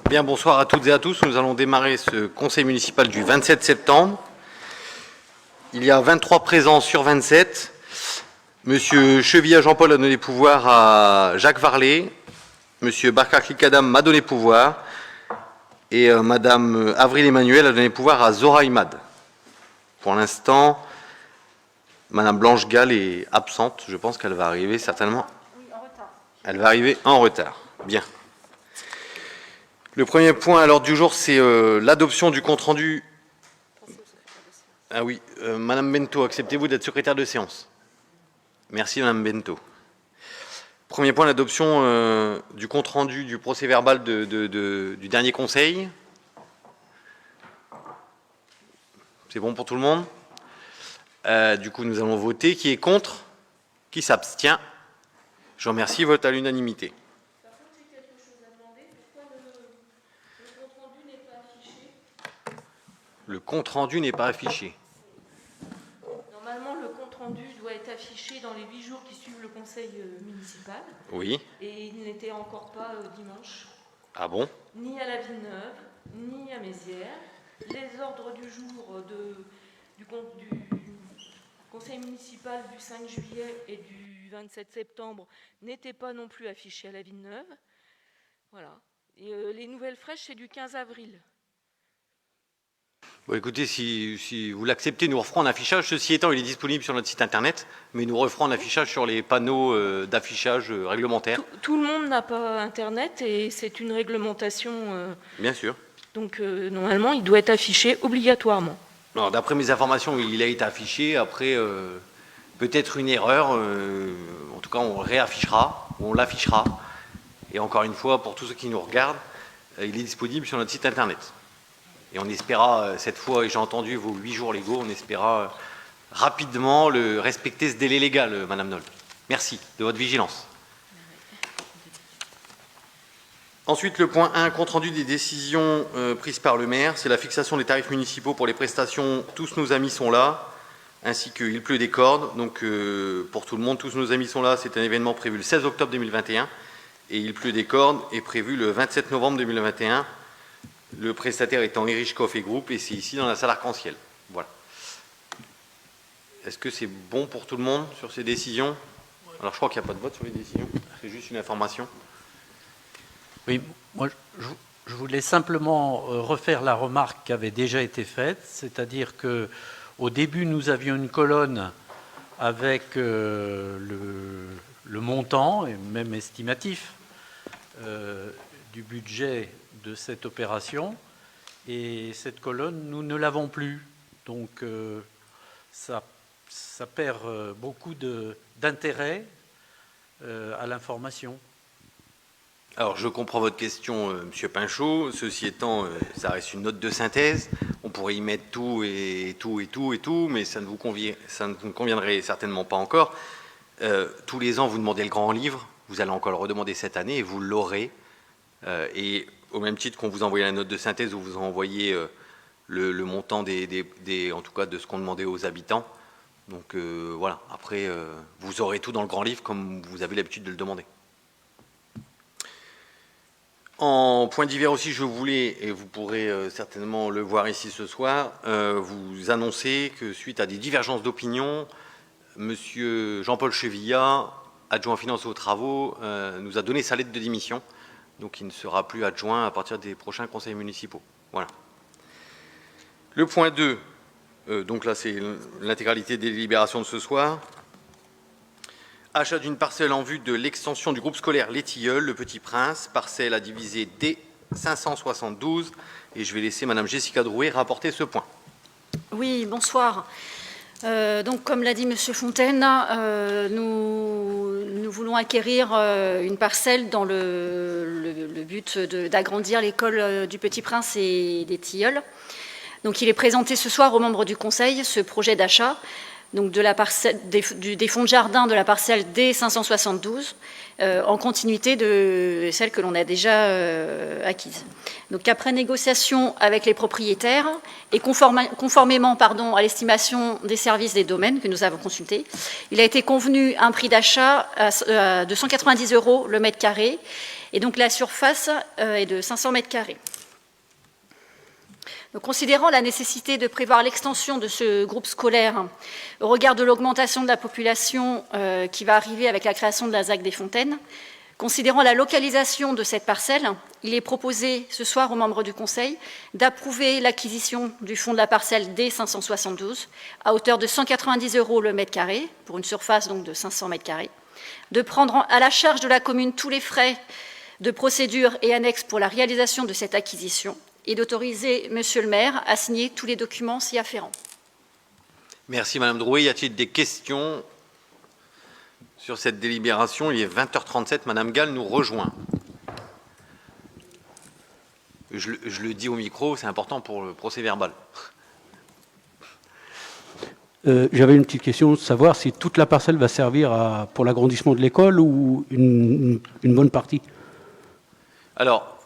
Bien, bonsoir à toutes et à tous. Nous allons démarrer ce conseil municipal du 27 septembre. Il y a 23 présents sur 27. Monsieur Chevilla Jean-Paul a donné pouvoir à Jacques Varlet. Monsieur Barkakli Kadam m'a donné pouvoir. Et Madame Avril Emmanuel a donné pouvoir à Zora Imad. Pour l'instant, Madame Blanche Gall est absente. Je pense qu'elle va arriver certainement. Oui, en retard. Elle va arriver en retard. Bien. Le premier point à l'ordre du jour, c'est l'adoption du compte-rendu. Ah oui, Madame Bento, acceptez-vous d'être secrétaire de séance? Merci Madame Bento. Premier point, l'adoption du compte-rendu du procès-verbal du dernier conseil. C'est bon pour tout le monde? Du coup, nous allons voter. Qui est contre? Qui s'abstient? Je vous remercie. Vote à l'unanimité. Le compte-rendu n'est pas affiché. Normalement, le compte-rendu doit être affiché dans les 8 jours qui suivent le conseil municipal. Oui. Et il n'était encore pas dimanche. Ah bon? Ni à la Villeneuve, ni à Mézières. Les ordres du jour du conseil municipal du 5 juillet et du 27 septembre n'étaient pas non plus affichés à la Villeneuve. Voilà. Et les nouvelles fraîches, c'est du 15 avril. Bon, écoutez, si vous l'acceptez, nous referons un affichage. Ceci étant, il est disponible sur notre site internet, mais nous referons un affichage sur les panneaux d'affichage réglementaires. Tout le monde n'a pas internet et c'est une réglementation. Bien sûr. Donc normalement, il doit être affiché obligatoirement. Alors, d'après mes informations, il a été affiché. Après, peut-être une erreur. En tout cas, on réaffichera, on l'affichera. Et encore une fois, pour tous ceux qui nous regardent, il est disponible sur notre site internet. Et on espérera, cette fois, et j'ai entendu vos 8 jours légaux, on espérera rapidement respecter ce délai légal, Madame Noll. Merci de votre vigilance. Ensuite, le point 1, compte rendu des décisions prises par le maire, c'est la fixation des tarifs municipaux pour les prestations. Tous nos amis sont là, ainsi qu'il pleut des cordes. Donc, pour tout le monde, tous nos amis sont là. C'est un événement prévu le 16 octobre 2021. Et il pleut des cordes est prévu le 27 novembre 2021. Le prestataire étant Erichkoff et Groupe, et c'est ici dans la salle arc-en-ciel. Voilà. Est-ce que c'est bon pour tout le monde sur ces décisions? Alors, je crois qu'il n'y a pas de vote sur les décisions. C'est juste une information. Oui, moi, je voulais simplement refaire la remarque qui avait déjà été faite, c'est-à-dire qu'au début, nous avions une colonne avec le montant, et même estimatif, du budget de cette opération, et cette colonne, nous ne l'avons plus. Donc, ça perd beaucoup d'intérêt à l'information. Alors, je comprends votre question, Monsieur Pinchot. Ceci étant, ça reste une note de synthèse. On pourrait y mettre tout et tout et tout et tout, mais ça ne vous conviendrait certainement pas encore. Tous les ans, vous demandez le grand livre. Vous allez encore le redemander cette année et vous l'aurez. Et au même titre qu'on vous envoyait la note de synthèse, où vous envoyez le montant en tout cas de ce qu'on demandait aux habitants. Donc voilà. Après, vous aurez tout dans le grand livre comme vous avez l'habitude de le demander. En point divers aussi, je voulais, et vous pourrez certainement le voir ici ce soir, vous annoncer que suite à des divergences d'opinion, Monsieur Jean-Paul Chevilla, adjoint finance aux travaux, nous a donné sa lettre de démission. Donc il ne sera plus adjoint à partir des prochains conseils municipaux. Voilà. Le point 2, donc là c'est l'intégralité des délibérations de ce soir. Achat d'une parcelle en vue de l'extension du groupe scolaire Les Tilleuls, le Petit Prince, parcelle à diviser D572. Et je vais laisser Madame Jessica Drouet rapporter ce point. Oui, bonsoir. Donc, comme l'a dit Monsieur Fontaine, nous voulons acquérir une parcelle dans le but d'agrandir l'école du Petit Prince et des Tilleuls. Donc, il est présenté ce soir aux membres du Conseil, ce projet d'achat. donc de la parcelle, des fonds de jardin de la parcelle D572, en continuité de celle que l'on a déjà acquise. Donc après négociation avec les propriétaires et conformément à l'estimation des services des domaines que nous avons consultés, il a été convenu un prix d'achat de 190 € le mètre carré, et donc la surface est de 500 mètres carrés. Donc, considérant la nécessité de prévoir l'extension de ce groupe scolaire au regard de l'augmentation de la population qui va arriver avec la création de la ZAC des Fontaines, considérant la localisation de cette parcelle, il est proposé ce soir aux membres du Conseil d'approuver l'acquisition du fonds de la parcelle D572 à hauteur de 190 € le mètre carré, pour une surface donc de 500 mètres carrés, de prendre à la charge de la commune tous les frais de procédure et annexes pour la réalisation de cette acquisition, et d'autoriser Monsieur le maire à signer tous les documents s'y afférents. Merci Madame Drouet. Y a-t-il des questions sur cette délibération? Il est 20h37. Madame Gall nous rejoint. Je le dis au micro, c'est important pour le procès verbal. J'avais une petite question, de savoir si toute la parcelle va servir pour l'agrandissement de l'école ou une bonne partie. Alors,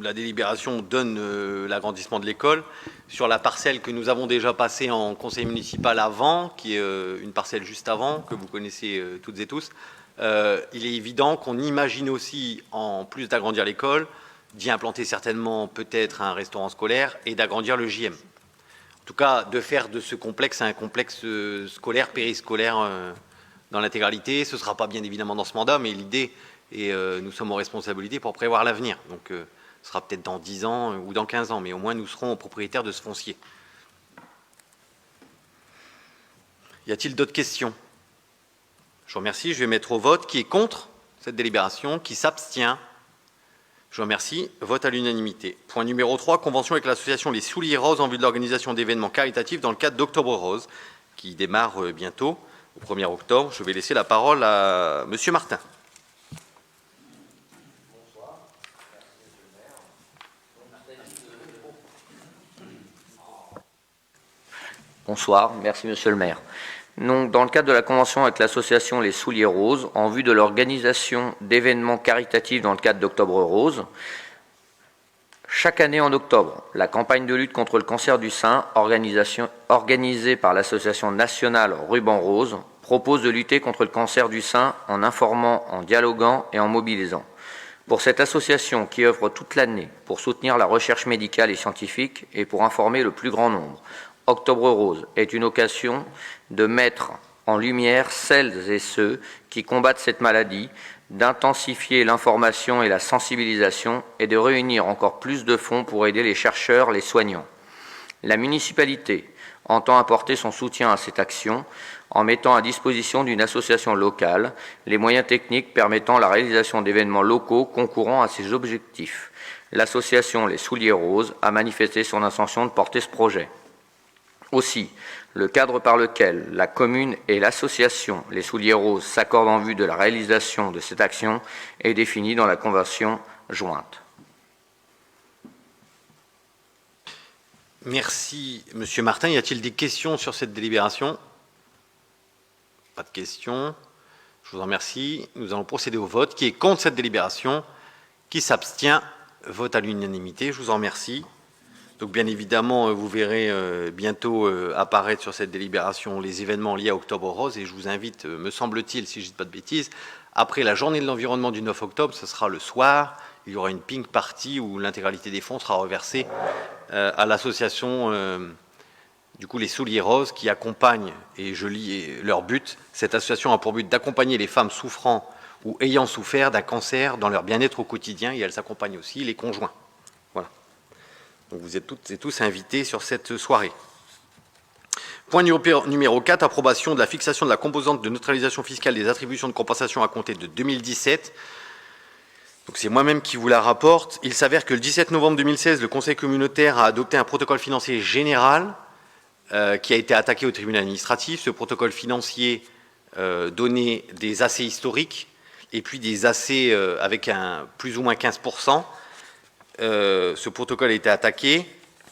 la délibération donne l'agrandissement de l'école. Sur la parcelle que nous avons déjà passée en conseil municipal avant, qui est une parcelle juste avant, que vous connaissez toutes et tous, il est évident qu'on imagine aussi, en plus d'agrandir l'école, d'y implanter certainement peut-être un restaurant scolaire et d'agrandir le JM. En tout cas, de faire de ce complexe un complexe scolaire, périscolaire dans l'intégralité. Ce ne sera pas bien évidemment dans ce mandat, mais l'idée, et nous sommes en responsabilité pour prévoir l'avenir. Donc, ce sera peut-être dans 10 ans ou dans 15 ans, mais au moins nous serons propriétaires de ce foncier. Y a-t-il d'autres questions? Je vous remercie. Je vais mettre au vote. Qui est contre cette délibération? Qui s'abstient? Je vous remercie. Vote à l'unanimité. Point numéro 3, convention avec l'association Les Souliers Roses en vue de l'organisation d'événements caritatifs dans le cadre d'Octobre Rose, qui démarre bientôt, au 1er octobre. Je vais laisser la parole à Monsieur Martin. Bonsoir, merci Monsieur le maire. Donc, dans le cadre de la convention avec l'association Les Souliers Roses, en vue de l'organisation d'événements caritatifs dans le cadre d'Octobre Rose, chaque année en octobre, la campagne de lutte contre le cancer du sein, organisée par l'association nationale Ruban Rose, propose de lutter contre le cancer du sein en informant, en dialoguant et en mobilisant. Pour cette association qui œuvre toute l'année pour soutenir la recherche médicale et scientifique et pour informer le plus grand nombre, Octobre Rose est une occasion de mettre en lumière celles et ceux qui combattent cette maladie, d'intensifier l'information et la sensibilisation et de réunir encore plus de fonds pour aider les chercheurs, les soignants. La municipalité entend apporter son soutien à cette action en mettant à disposition d'une association locale les moyens techniques permettant la réalisation d'événements locaux concourant à ces objectifs. L'association Les Souliers Roses a manifesté son intention de porter ce projet. Aussi, le cadre par lequel la commune et l'association Les Souliers Roses s'accordent en vue de la réalisation de cette action est défini dans la convention jointe. Merci, Monsieur Martin. Y a-t-il des questions sur cette délibération? Pas de questions. Je vous en remercie. Nous allons procéder au vote. Qui est contre cette délibération? Qui s'abstient? Vote à l'unanimité. Je vous en remercie. Donc, bien évidemment, vous verrez bientôt apparaître sur cette délibération les événements liés à Octobre Rose. Et je vous invite, me semble-t-il, si je ne dis pas de bêtises, après la journée de l'environnement du 9 octobre, ce sera le soir. Il y aura une pink party où l'intégralité des fonds sera reversée à l'association, du coup, les Souliers Roses, qui accompagne, et je lis leur but, cette association a pour but d'accompagner les femmes souffrant ou ayant souffert d'un cancer dans leur bien-être au quotidien, et elle s'accompagne aussi les conjoints. Voilà. Donc vous êtes toutes et tous invités sur cette soirée. Point numéro 4, approbation de la fixation de la composante de neutralisation fiscale des attributions de compensation à compter de 2017. Donc c'est moi-même qui vous la rapporte. Il s'avère que le 17 novembre 2016, le Conseil communautaire a adopté un protocole financier général qui a été attaqué au tribunal administratif. Ce protocole financier donnait des AC historiques et puis des AC avec un plus ou moins 15%. Ce protocole a été attaqué.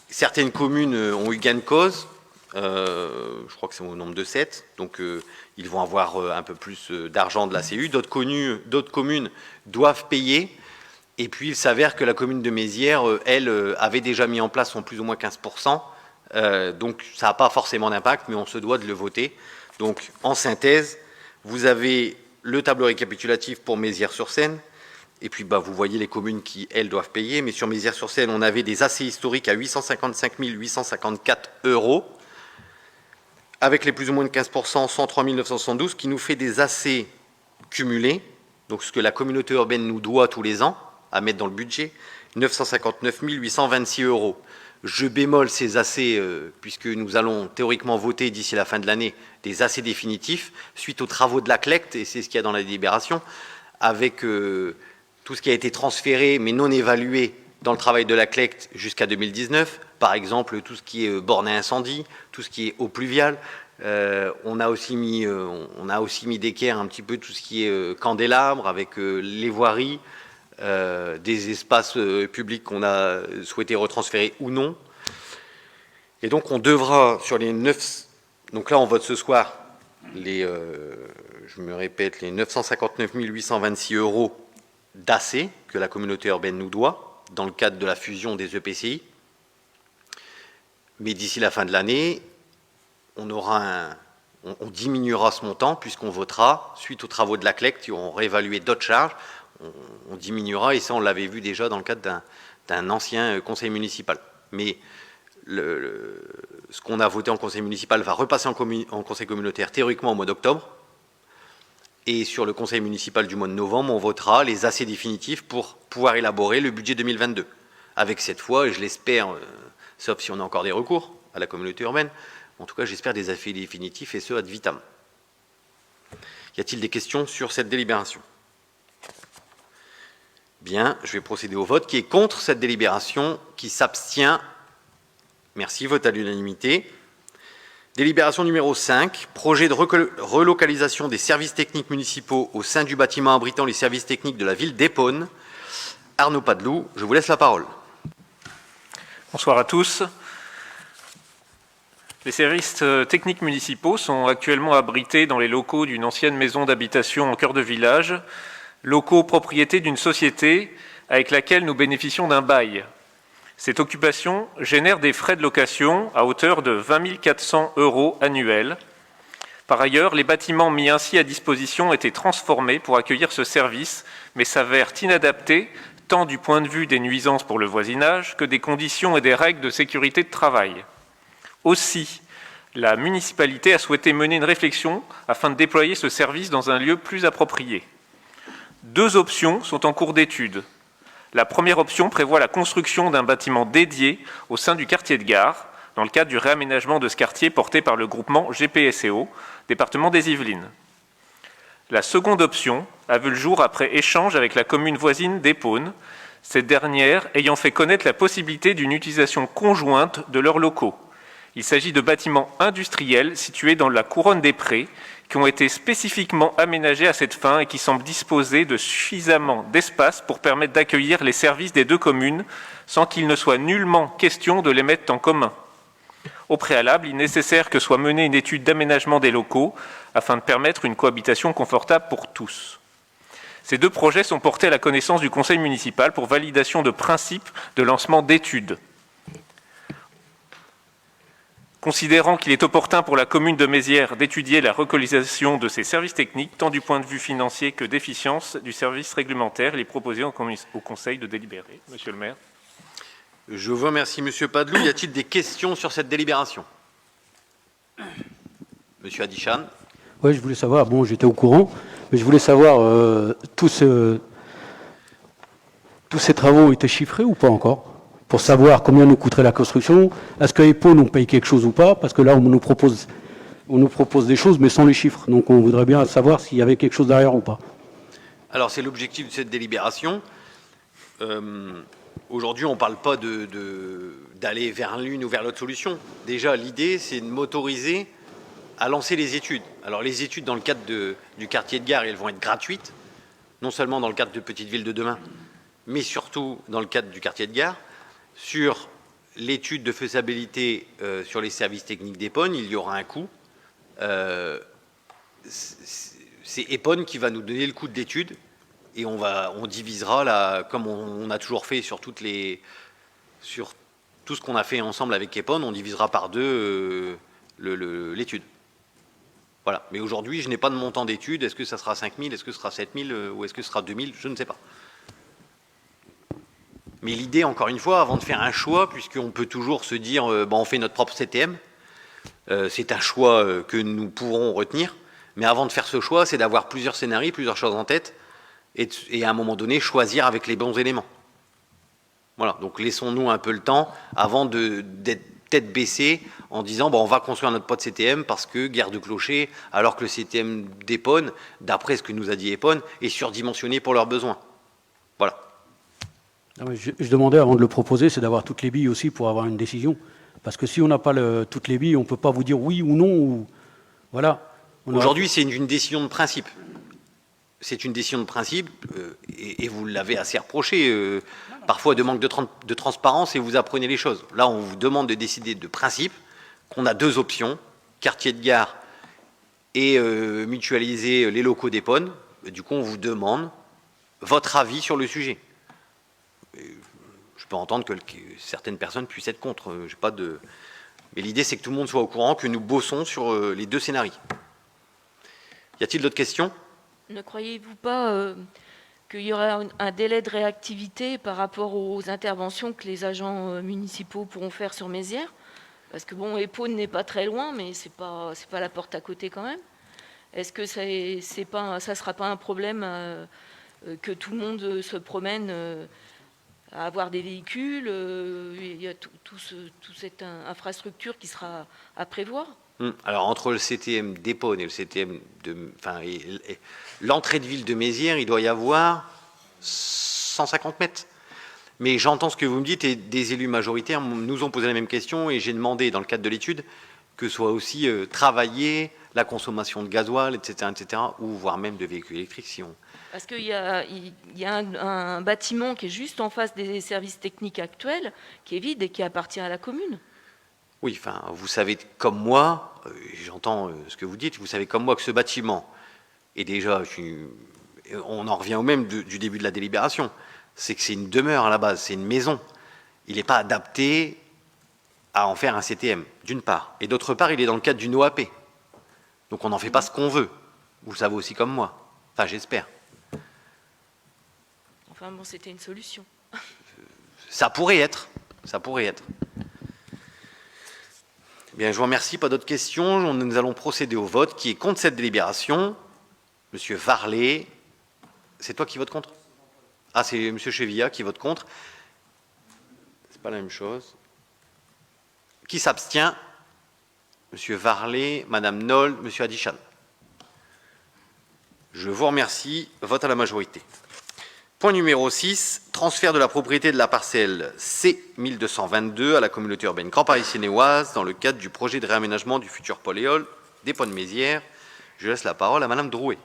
Certaines communes ont eu gain de cause. Je crois que c'est au nombre de 7. Donc, ils vont avoir un peu plus d'argent de la CU. D'autres communes doivent payer. Et puis, il s'avère que la commune de Mézières, elle, avait déjà mis en place son plus ou moins 15%. Donc, ça n'a pas forcément d'impact, mais on se doit de le voter. Donc, en synthèse, vous avez le tableau récapitulatif pour Mézières-sur-Seine. Et puis, vous voyez les communes qui, elles, doivent payer. Mais sur Mézières-sur-Seine, on avait des AC historiques à 855 854 €, avec les plus ou moins de 15%, 103 972, qui nous fait des AC cumulés, donc ce que la communauté urbaine nous doit tous les ans, à mettre dans le budget, 959 826 €. Je bémol ces AC, puisque nous allons théoriquement voter d'ici la fin de l'année des AC définitifs, suite aux travaux de la CLECT, et c'est ce qu'il y a dans la délibération, avec tout ce qui a été transféré mais non évalué dans le travail de la CLECT jusqu'à 2019, par exemple tout ce qui est borne à incendie, tout ce qui est eau pluviale. On a aussi mis d'équerre un petit peu tout ce qui est candélabre, avec les voiries, des espaces publics qu'on a souhaité retransférer ou non. Et donc on devra, sur les 9... Donc là on vote ce soir, je me répète, les 959 826 € d'AC que la communauté urbaine nous doit, dans le cadre de la fusion des EPCI. Mais d'ici la fin de l'année, on diminuera ce montant, puisqu'on votera, suite aux travaux de la CLECT, qui auront réévalué d'autres charges, on diminuera, et ça on l'avait vu déjà dans le cadre d'un ancien conseil municipal. Mais ce qu'on a voté en conseil municipal va repasser en conseil communautaire théoriquement au mois d'octobre. Et sur le conseil municipal du mois de novembre, on votera les AC définitifs pour pouvoir élaborer le budget 2022. Avec cette fois, et je l'espère, sauf si on a encore des recours à la communauté urbaine, en tout cas j'espère des AC définitifs, et ce ad vitam. Y a-t-il des questions sur cette délibération? Bien, je vais procéder au vote. Qui est contre cette délibération? Qui s'abstient? Merci, vote à l'unanimité. Délibération numéro 5, projet de relocalisation des services techniques municipaux au sein du bâtiment abritant les services techniques de la ville d'Épône. Arnaud Padeloup, je vous laisse la parole. Bonsoir à tous. Les services techniques municipaux sont actuellement abrités dans les locaux d'une ancienne maison d'habitation en cœur de village, locaux propriété d'une société avec laquelle nous bénéficions d'un bail. Cette occupation génère des frais de location à hauteur de 20 400 € annuels. Par ailleurs, les bâtiments mis ainsi à disposition étaient transformés pour accueillir ce service, mais s'avèrent inadaptés tant du point de vue des nuisances pour le voisinage que des conditions et des règles de sécurité de travail. Aussi, la municipalité a souhaité mener une réflexion afin de déployer ce service dans un lieu plus approprié. 2 options sont en cours d'étude. La première option prévoit la construction d'un bâtiment dédié au sein du quartier de Gare, dans le cadre du réaménagement de ce quartier porté par le groupement GPSEO, département des Yvelines. La seconde option a vu le jour après échange avec la commune voisine d'Épône, cette dernière ayant fait connaître la possibilité d'une utilisation conjointe de leurs locaux. Il s'agit de bâtiments industriels situés dans la couronne des Prés, qui ont été spécifiquement aménagés à cette fin et qui semblent disposer de suffisamment d'espace pour permettre d'accueillir les services des 2 communes sans qu'il ne soit nullement question de les mettre en commun. Au préalable, il est nécessaire que soit menée une étude d'aménagement des locaux afin de permettre une cohabitation confortable pour tous. Ces 2 projets sont portés à la connaissance du conseil municipal pour validation de principe de lancement d'études. Considérant qu'il est opportun pour la commune de Mézières d'étudier la relocalisation de ses services techniques, tant du point de vue financier que d'efficience du service réglementaire, il est proposé au Conseil de délibérer. Monsieur le maire. Je vous remercie, Monsieur Padeloup. Y a-t-il des questions sur cette délibération? Monsieur Adichan. Oui, je voulais savoir, bon, j'étais au courant, mais je voulais savoir, tous ces travaux ont été chiffrés ou pas encore? Pour savoir combien nous coûterait la construction. Est-ce qu'à Épône, on paye quelque chose ou pas? Parce que là, on nous propose des choses, mais sans les chiffres. Donc, on voudrait bien savoir s'il y avait quelque chose derrière ou pas. Alors, c'est l'objectif de cette délibération. Aujourd'hui, on ne parle pas d'aller vers l'une ou vers l'autre solution. Déjà, l'idée, c'est de m'autoriser à lancer les études. Alors, les études dans le cadre du quartier de Gare, elles vont être gratuites, non seulement dans le cadre de Petite Ville de demain, mais surtout dans le cadre du quartier de Gare, sur l'étude de faisabilité sur les services techniques d'EPON, il y aura un coût. C'est EPON qui va nous donner le coût de l'étude et on divisera, comme on a toujours fait sur tout ce qu'on a fait ensemble avec EPON, on divisera par 2 l'étude. Voilà. Mais aujourd'hui, je n'ai pas de montant d'étude. Est-ce que ça sera 5 000, est-ce que ce sera 7 000 ou est-ce que ce sera 2 000? Je ne sais pas. Mais l'idée, encore une fois, avant de faire un choix, puisqu'on peut toujours se dire, on fait notre propre CTM, c'est un choix que nous pourrons retenir, mais avant de faire ce choix, c'est d'avoir plusieurs scénarios, plusieurs choses en tête, et à un moment donné, choisir avec les bons éléments. Voilà, donc laissons-nous un peu le temps avant d'être tête baissée en disant on va construire notre pod CTM parce que guerre de clocher, alors que le CTM d'EPON, d'après ce que nous a dit EPON, est surdimensionné pour leurs besoins. Voilà. Non, mais je demandais avant de le proposer, c'est d'avoir toutes les billes aussi pour avoir une décision. Parce que si on n'a pas toutes les billes, on ne peut pas vous dire oui ou non. Ou, voilà. Aujourd'hui, c'est une décision de principe. C'est une décision de principe, et vous l'avez assez reproché, parfois de manque de transparence, et vous apprenez les choses. Là, on vous demande de décider de principe, qu'on a 2 options, quartier de gare et mutualiser les locaux d'EPON. Du coup, on vous demande votre avis sur le sujet. Je peux entendre que certaines personnes puissent être contre. Mais l'idée, c'est que tout le monde soit au courant que nous bossons sur les 2 scénarios. Y a-t-il d'autres questions ? Ne croyez-vous pas qu'il y aura un délai de réactivité par rapport aux interventions que les agents municipaux pourront faire sur Mézières? Parce que EPON n'est pas très loin, mais c'est pas la porte à côté quand même. Est-ce que ça sera pas un problème que tout le monde se promène à avoir des véhicules? Il y a toute cette infrastructure qui sera à prévoir. Alors, entre le CTM d'EPON et le CTM l'entrée de ville de Mézières, il doit y avoir 150 mètres. Mais j'entends ce que vous me dites, et des élus majoritaires nous ont posé la même question, et j'ai demandé, dans le cadre de l'étude, que soit aussi travaillée la consommation de gasoil, etc., ou voire même de véhicules électriques. Parce qu'il y a un bâtiment qui est juste en face des services techniques actuels, qui est vide et qui appartient à la commune. Oui, vous savez comme moi, j'entends ce que vous dites, vous savez comme moi que ce bâtiment est déjà, on en revient au même du début de la délibération, c'est que c'est une demeure à la base, c'est une maison. Il n'est pas adapté à en faire un CTM, d'une part. Et d'autre part, il est dans le cadre d'une OAP. Donc on n'en fait pas ce qu'on veut. Vous le savez aussi comme moi. Enfin, j'espère. Enfin bon, c'était une solution. Ça pourrait être. Ça pourrait être. Bien, je vous remercie. Pas d'autres questions. Nous allons procéder au vote. Qui est contre cette délibération? Monsieur Varlet. C'est toi qui votes contre? Ah, c'est Monsieur Chevilla qui vote contre. C'est pas la même chose. Qui s'abstient? Monsieur Varlet, Madame Noll, Monsieur Adichan. Je vous remercie. Vote à la majorité. Point numéro 6, transfert de la propriété de la parcelle C1222 à la communauté urbaine Grand Paris Sénéoise dans le cadre du projet de réaménagement du futur pôle éole d'EPON-Mézières. Je laisse la parole à Madame Drouet.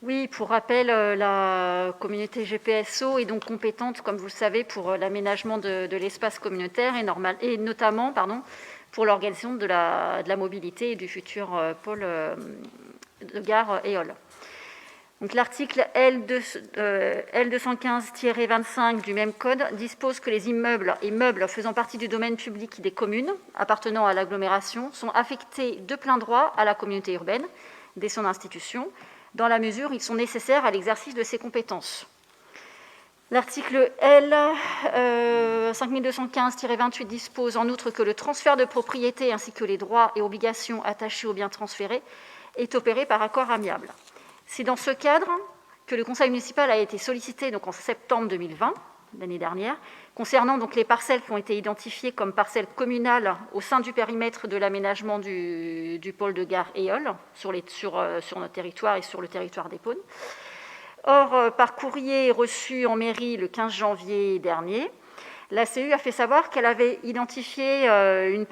Oui, pour rappel, la communauté GPSO est donc compétente, comme vous le savez, pour l'aménagement de l'espace communautaire et notamment pour l'organisation de la mobilité et du futur pôle de gare éole. Donc, l'article L215-25 du même code dispose que les immeubles et meubles faisant partie du domaine public des communes appartenant à l'agglomération sont affectés de plein droit à la communauté urbaine dès son institution, dans la mesure où ils sont nécessaires à l'exercice de ses compétences. L'article L 5215-28 dispose en outre que le transfert de propriété ainsi que les droits et obligations attachés aux biens transférés est opéré par accord amiable. C'est dans ce cadre que le conseil municipal a été sollicité en septembre 2020, l'année dernière, concernant donc les parcelles qui ont été identifiées comme parcelles communales au sein du périmètre de l'aménagement du pôle de gare éole sur notre territoire et sur le territoire d'EPON. Or, par courrier reçu en mairie le 15 janvier dernier, la CU a fait savoir qu'elle avait identifié une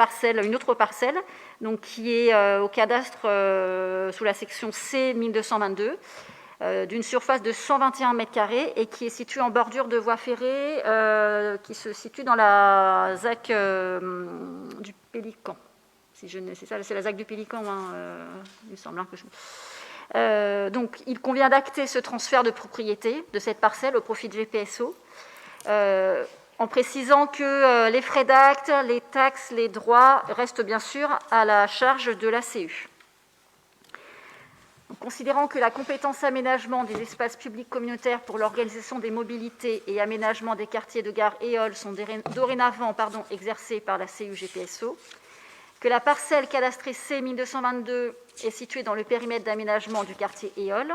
autre parcelle, donc qui est au cadastre sous la section C 1222, d'une surface de 121 mètres carrés et qui est situé en bordure de voie ferrée qui se situe dans la ZAC du Pélican. Si je ne... C'est ça, c'est la ZAC du Pélican, il me semble. Donc, il convient d'acter ce transfert de propriété de cette parcelle au profit de GPSO, en précisant que les frais d'acte, les taxes, les droits restent bien sûr à la charge de la CU. Considérant que la compétence aménagement des espaces publics communautaires pour l'organisation des mobilités et aménagement des quartiers de gare Éole sont dorénavant exercées par la CU-GPSO, que la parcelle cadastrée C1222 est située dans le périmètre d'aménagement du quartier Éole,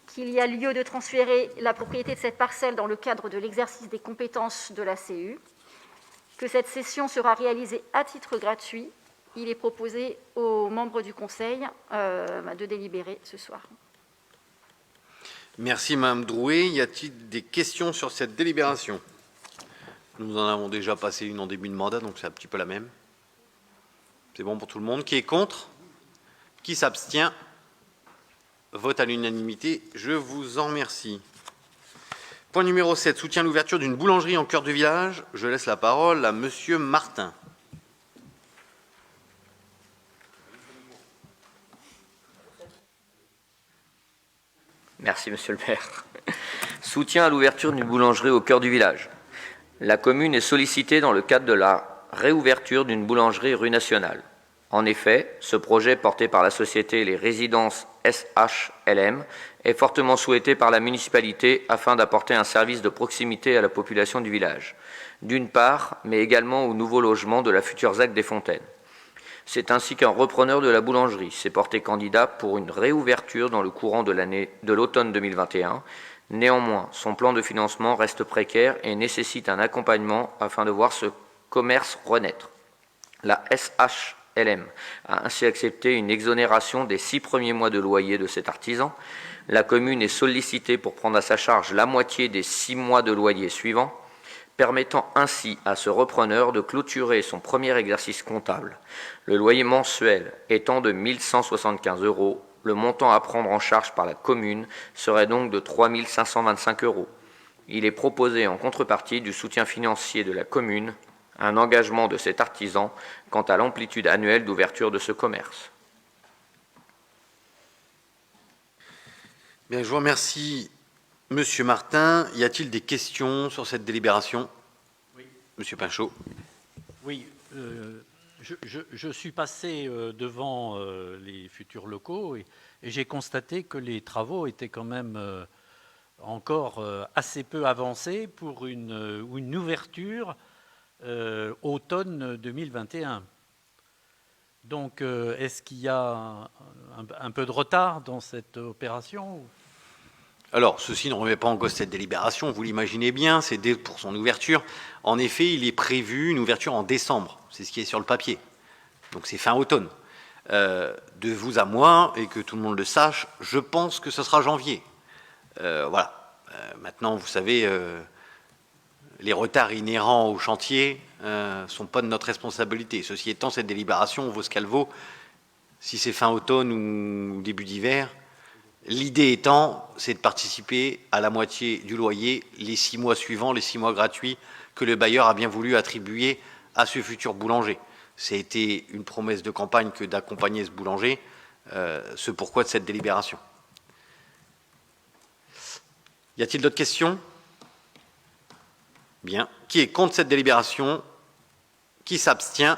qu'il y a lieu de transférer la propriété de cette parcelle dans le cadre de l'exercice des compétences de la CU, que cette cession sera réalisée à titre gratuit. Il est proposé aux membres du Conseil de délibérer ce soir. Merci Mme Drouet. Y a-t-il des questions sur cette délibération? Nous en avons déjà passé une en début de mandat, donc c'est un petit peu la même. C'est bon pour tout le monde. Qui est contre? Qui s'abstient? Vote à l'unanimité. Je vous en remercie. Point numéro 7, soutien à l'ouverture d'une boulangerie en cœur de village. Je laisse la parole à Monsieur Martin. Merci, monsieur le maire. Soutien à l'ouverture d'une boulangerie au cœur du village. La commune est sollicitée dans le cadre de la réouverture d'une boulangerie rue Nationale. En effet, ce projet porté par la société Les Résidences SHLM est fortement souhaité par la municipalité afin d'apporter un service de proximité à la population du village, d'une part, mais également au nouveau logement de la future ZAC des Fontaines. C'est ainsi qu'un repreneur de la boulangerie s'est porté candidat pour une réouverture dans le courant de l'automne 2021. Néanmoins, son plan de financement reste précaire et nécessite un accompagnement afin de voir ce commerce renaître. La SHLM a ainsi accepté une exonération des 6 premiers mois de loyer de cet artisan. La commune est sollicitée pour prendre à sa charge la moitié des 6 mois de loyer suivants, permettant ainsi à ce repreneur de clôturer son premier exercice comptable. Le loyer mensuel étant de 1 175 €, le montant à prendre en charge par la commune serait donc de 3 525 €. Il est proposé en contrepartie du soutien financier de la commune, un engagement de cet artisan quant à l'amplitude annuelle d'ouverture de ce commerce. Bien, je vous remercie, Monsieur Martin. Y a-t-il des questions sur cette délibération? Oui. Monsieur Pinchot. Oui, je suis passé devant les futurs locaux et j'ai constaté que les travaux étaient quand même encore assez peu avancés pour une ouverture automne 2021. Donc, est-ce qu'il y a un peu de retard dans cette opération? Alors, ceci ne remet pas en cause cette délibération, vous l'imaginez bien, c'est pour son ouverture. En effet, il est prévu une ouverture en décembre, c'est ce qui est sur le papier. Donc c'est fin automne. De vous à moi, et que tout le monde le sache, je pense que ce sera janvier. Voilà. Maintenant, vous savez, les retards inhérents au chantier ne sont pas de notre responsabilité. Ceci étant, cette délibération vaut ce qu'elle vaut. Si c'est fin automne ou début d'hiver, l'idée étant, c'est de participer à la moitié du loyer les 6 mois suivants, les 6 mois gratuits que le bailleur a bien voulu attribuer à ce futur boulanger. C'était une promesse de campagne que d'accompagner ce boulanger, ce pourquoi de cette délibération. Y a-t-il d'autres questions? Bien. Qui est contre cette délibération? Qui s'abstient?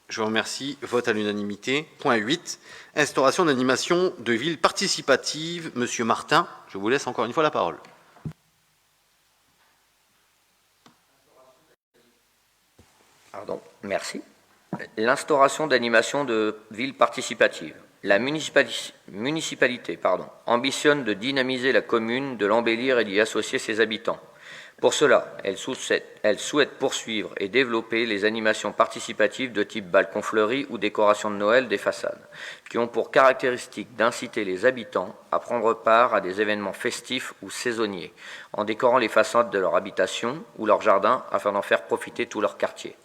Je vous remercie. Vote à l'unanimité. Point 8. Instauration d'animation de ville participative. Monsieur Martin, je vous laisse encore une fois la parole. Pardon, merci. L'instauration d'animation de ville participative. La municipalité ambitionne de dynamiser la commune, de l'embellir et d'y associer ses habitants. Pour cela, elle souhaite poursuivre et développer les animations participatives de type balcon fleuri ou décoration de Noël des façades, qui ont pour caractéristique d'inciter les habitants à prendre part à des événements festifs ou saisonniers, en décorant les façades de leur habitation ou leur jardin afin d'en faire profiter tout leur quartier.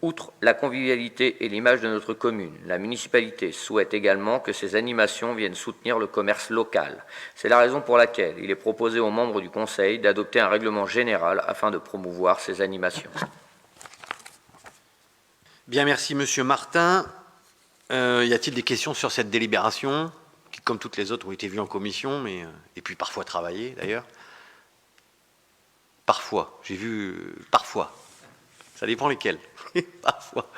Outre la convivialité et l'image de notre commune, la municipalité souhaite également que ces animations viennent soutenir le commerce local. C'est la raison pour laquelle il est proposé aux membres du Conseil d'adopter un règlement général afin de promouvoir ces animations. Bien, merci Monsieur Martin. Y a-t-il des questions sur cette délibération, qui, comme toutes les autres, ont été vues en commission, et puis parfois travaillées d'ailleurs? Parfois, j'ai vu parfois. Ça dépend lesquels. Parfois.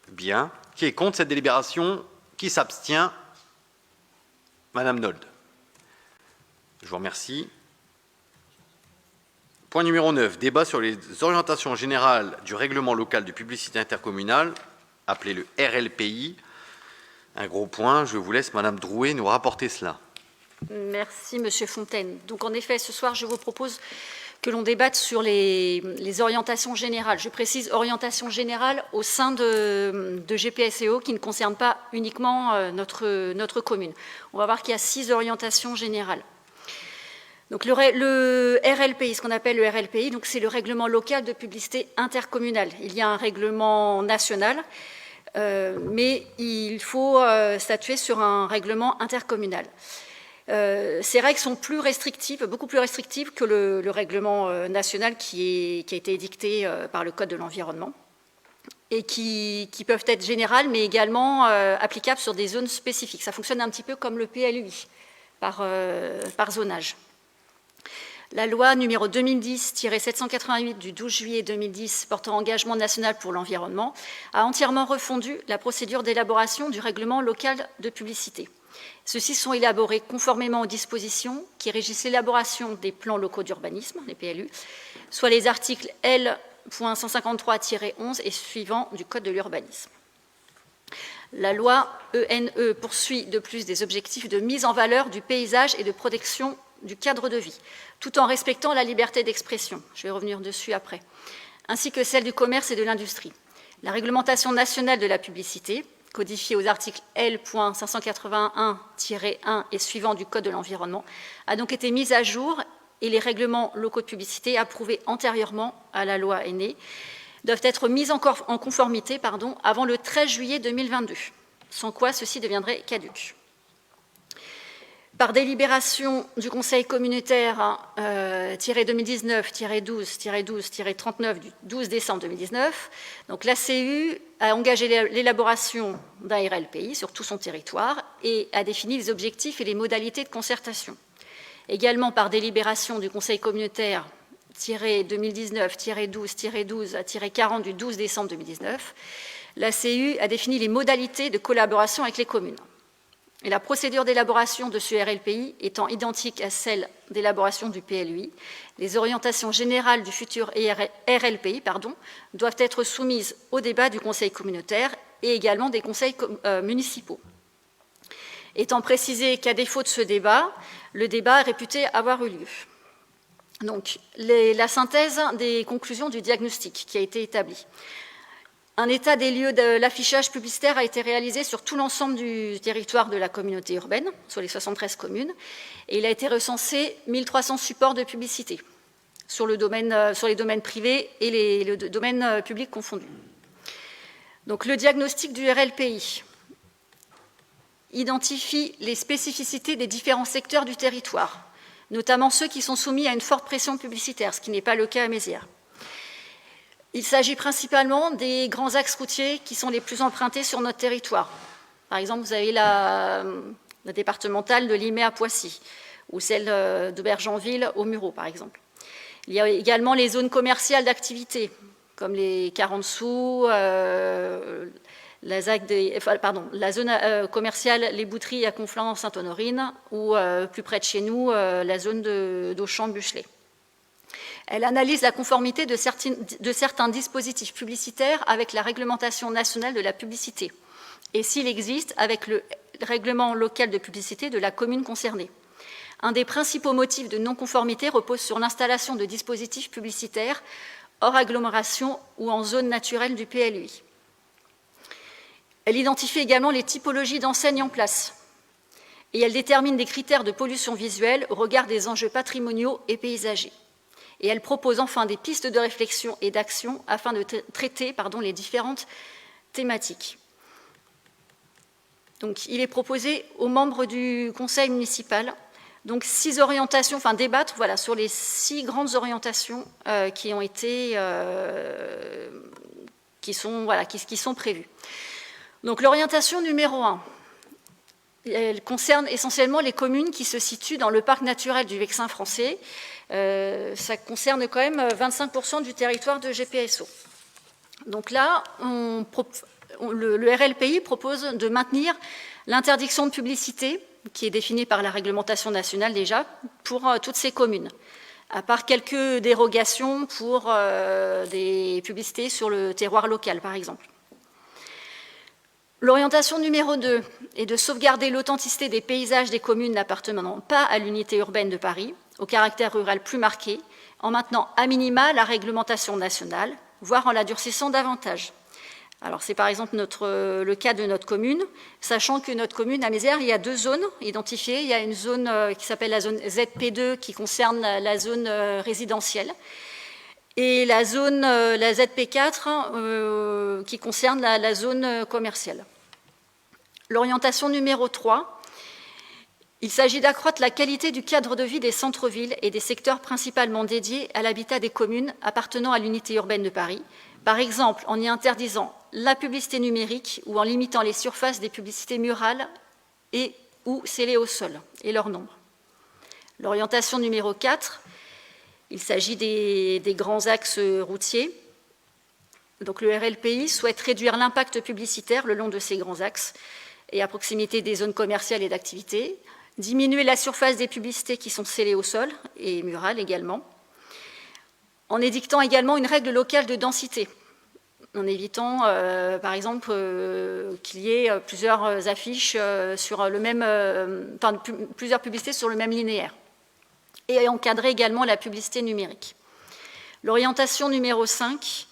Bien. Qui est contre cette délibération? Qui s'abstient? Madame Nold. Je vous remercie. Point numéro 9. Débat sur les orientations générales du règlement local de publicité intercommunale, appelé le RLPI. Un gros point. Je vous laisse, Madame Drouet, nous rapporter cela. Merci, Monsieur Fontaine. Donc, en effet, ce soir, je vous propose que l'on débatte sur les orientations générales. Je précise orientations générales au sein de GPSEO qui ne concernent pas uniquement notre commune. On va voir qu'il y a 6 orientations générales. Donc le RLPI, ce qu'on appelle le RLPI, donc c'est le règlement local de publicité intercommunale. Il y a un règlement national, mais il faut statuer sur un règlement intercommunal. Ces règles sont plus restrictives, beaucoup plus restrictives que le règlement national qui a été édicté par le Code de l'environnement et qui peuvent être générales, mais également applicables sur des zones spécifiques. Ça fonctionne un petit peu comme le PLUI, par zonage. La loi numéro 2010-788 du 12 juillet 2010 portant engagement national pour l'environnement a entièrement refondu la procédure d'élaboration du règlement local de publicité. Ceux-ci sont élaborés conformément aux dispositions qui régissent l'élaboration des plans locaux d'urbanisme, les PLU, soit les articles L.153-11 et suivants du Code de l'urbanisme. La loi ENE poursuit de plus des objectifs de mise en valeur du paysage et de protection du cadre de vie, tout en respectant la liberté d'expression, je vais revenir dessus après, ainsi que celle du commerce et de l'industrie. La réglementation nationale de la publicité, codifiée aux articles L.581-1 et suivants du Code de l'environnement, a donc été mise à jour et les règlements locaux de publicité approuvés antérieurement à la loi ENE doivent être mis en conformité avant le 13 juillet 2022, sans quoi ceci deviendrait caduc. Par délibération du Conseil communautaire 2019-12-12-39 du 12 décembre 2019, donc l'ACU a engagé l'élaboration d'un RLPI sur tout son territoire et a défini les objectifs et les modalités de concertation. Également par délibération du Conseil communautaire 2019-12-12-40 du 12 décembre 2019, l'ACU a défini les modalités de collaboration avec les communes. Et la procédure d'élaboration de ce RLPI étant identique à celle d'élaboration du PLUI, les orientations générales du futur RLPI doivent être soumises au débat du Conseil communautaire et également des conseils municipaux. Étant précisé qu'à défaut de ce débat, le débat est réputé avoir eu lieu. Donc, la synthèse des conclusions du diagnostic qui a été établi. Un état des lieux de l'affichage publicitaire a été réalisé sur tout l'ensemble du territoire de la communauté urbaine, sur les 73 communes, et il a été recensé 1300 supports de publicité sur les domaines privés et les domaines publics confondus. Donc, le diagnostic du RLPI identifie les spécificités des différents secteurs du territoire, notamment ceux qui sont soumis à une forte pression publicitaire, ce qui n'est pas le cas à Mézières. Il s'agit principalement des grands axes routiers qui sont les plus empruntés sur notre territoire. Par exemple, vous avez la départementale de Limay à Poissy, ou celle de Bergenville au Mureau, par exemple. Il y a également les zones commerciales d'activité, comme les 40 sous, la zone commerciale Les Bouteries à Conflans-Sainte-Honorine, ou plus près de chez nous, la zone d'Auchan-Buchelet. Elle analyse la conformité de certains dispositifs publicitaires avec la réglementation nationale de la publicité et, s'il existe, avec le règlement local de publicité de la commune concernée. Un des principaux motifs de non-conformité repose sur l'installation de dispositifs publicitaires hors agglomération ou en zone naturelle du PLUI. Elle identifie également les typologies d'enseignes en place et elle détermine des critères de pollution visuelle au regard des enjeux patrimoniaux et paysagers. Et elle propose enfin des pistes de réflexion et d'action afin de traiter les différentes thématiques. Donc, il est proposé aux membres du conseil municipal donc 6 orientations, enfin débattre sur les 6 grandes orientations qui ont été, qui sont prévues. Donc l'orientation numéro 1, elle concerne essentiellement les communes qui se situent dans le parc naturel du Vexin français. Ça concerne quand même 25% du territoire de GPSO. Donc là, le RLPI propose de maintenir l'interdiction de publicité, qui est définie par la réglementation nationale déjà, pour toutes ces communes, à part quelques dérogations pour des publicités sur le terroir local, par exemple. L'orientation numéro 2 est de sauvegarder l'authenticité des paysages des communes n'appartenant pas à l'unité urbaine de Paris, au caractère rural plus marqué, en maintenant à minima la réglementation nationale, voire en la durcissant davantage. Alors c'est par exemple le cas de notre commune, sachant que notre commune à Mézières, il y a 2 zones identifiées. Il y a une zone qui s'appelle la zone ZP2 qui concerne la zone résidentielle et la zone la ZP4 qui concerne la zone commerciale. L'orientation numéro 3, il s'agit d'accroître la qualité du cadre de vie des centres-villes et des secteurs principalement dédiés à l'habitat des communes appartenant à l'unité urbaine de Paris, par exemple en y interdisant la publicité numérique ou en limitant les surfaces des publicités murales et ou scellées au sol et leur nombre. L'orientation numéro 4, il s'agit des grands axes routiers. Donc le RLPI souhaite réduire l'impact publicitaire le long de ces grands axes et à proximité des zones commerciales et d'activité, diminuer la surface des publicités qui sont scellées au sol et murales également, en édictant également une règle locale de densité, en évitant par exemple qu'il y ait plusieurs affiches sur le même, plusieurs publicités sur le même linéaire, et encadrer également la publicité numérique. L'orientation numéro 5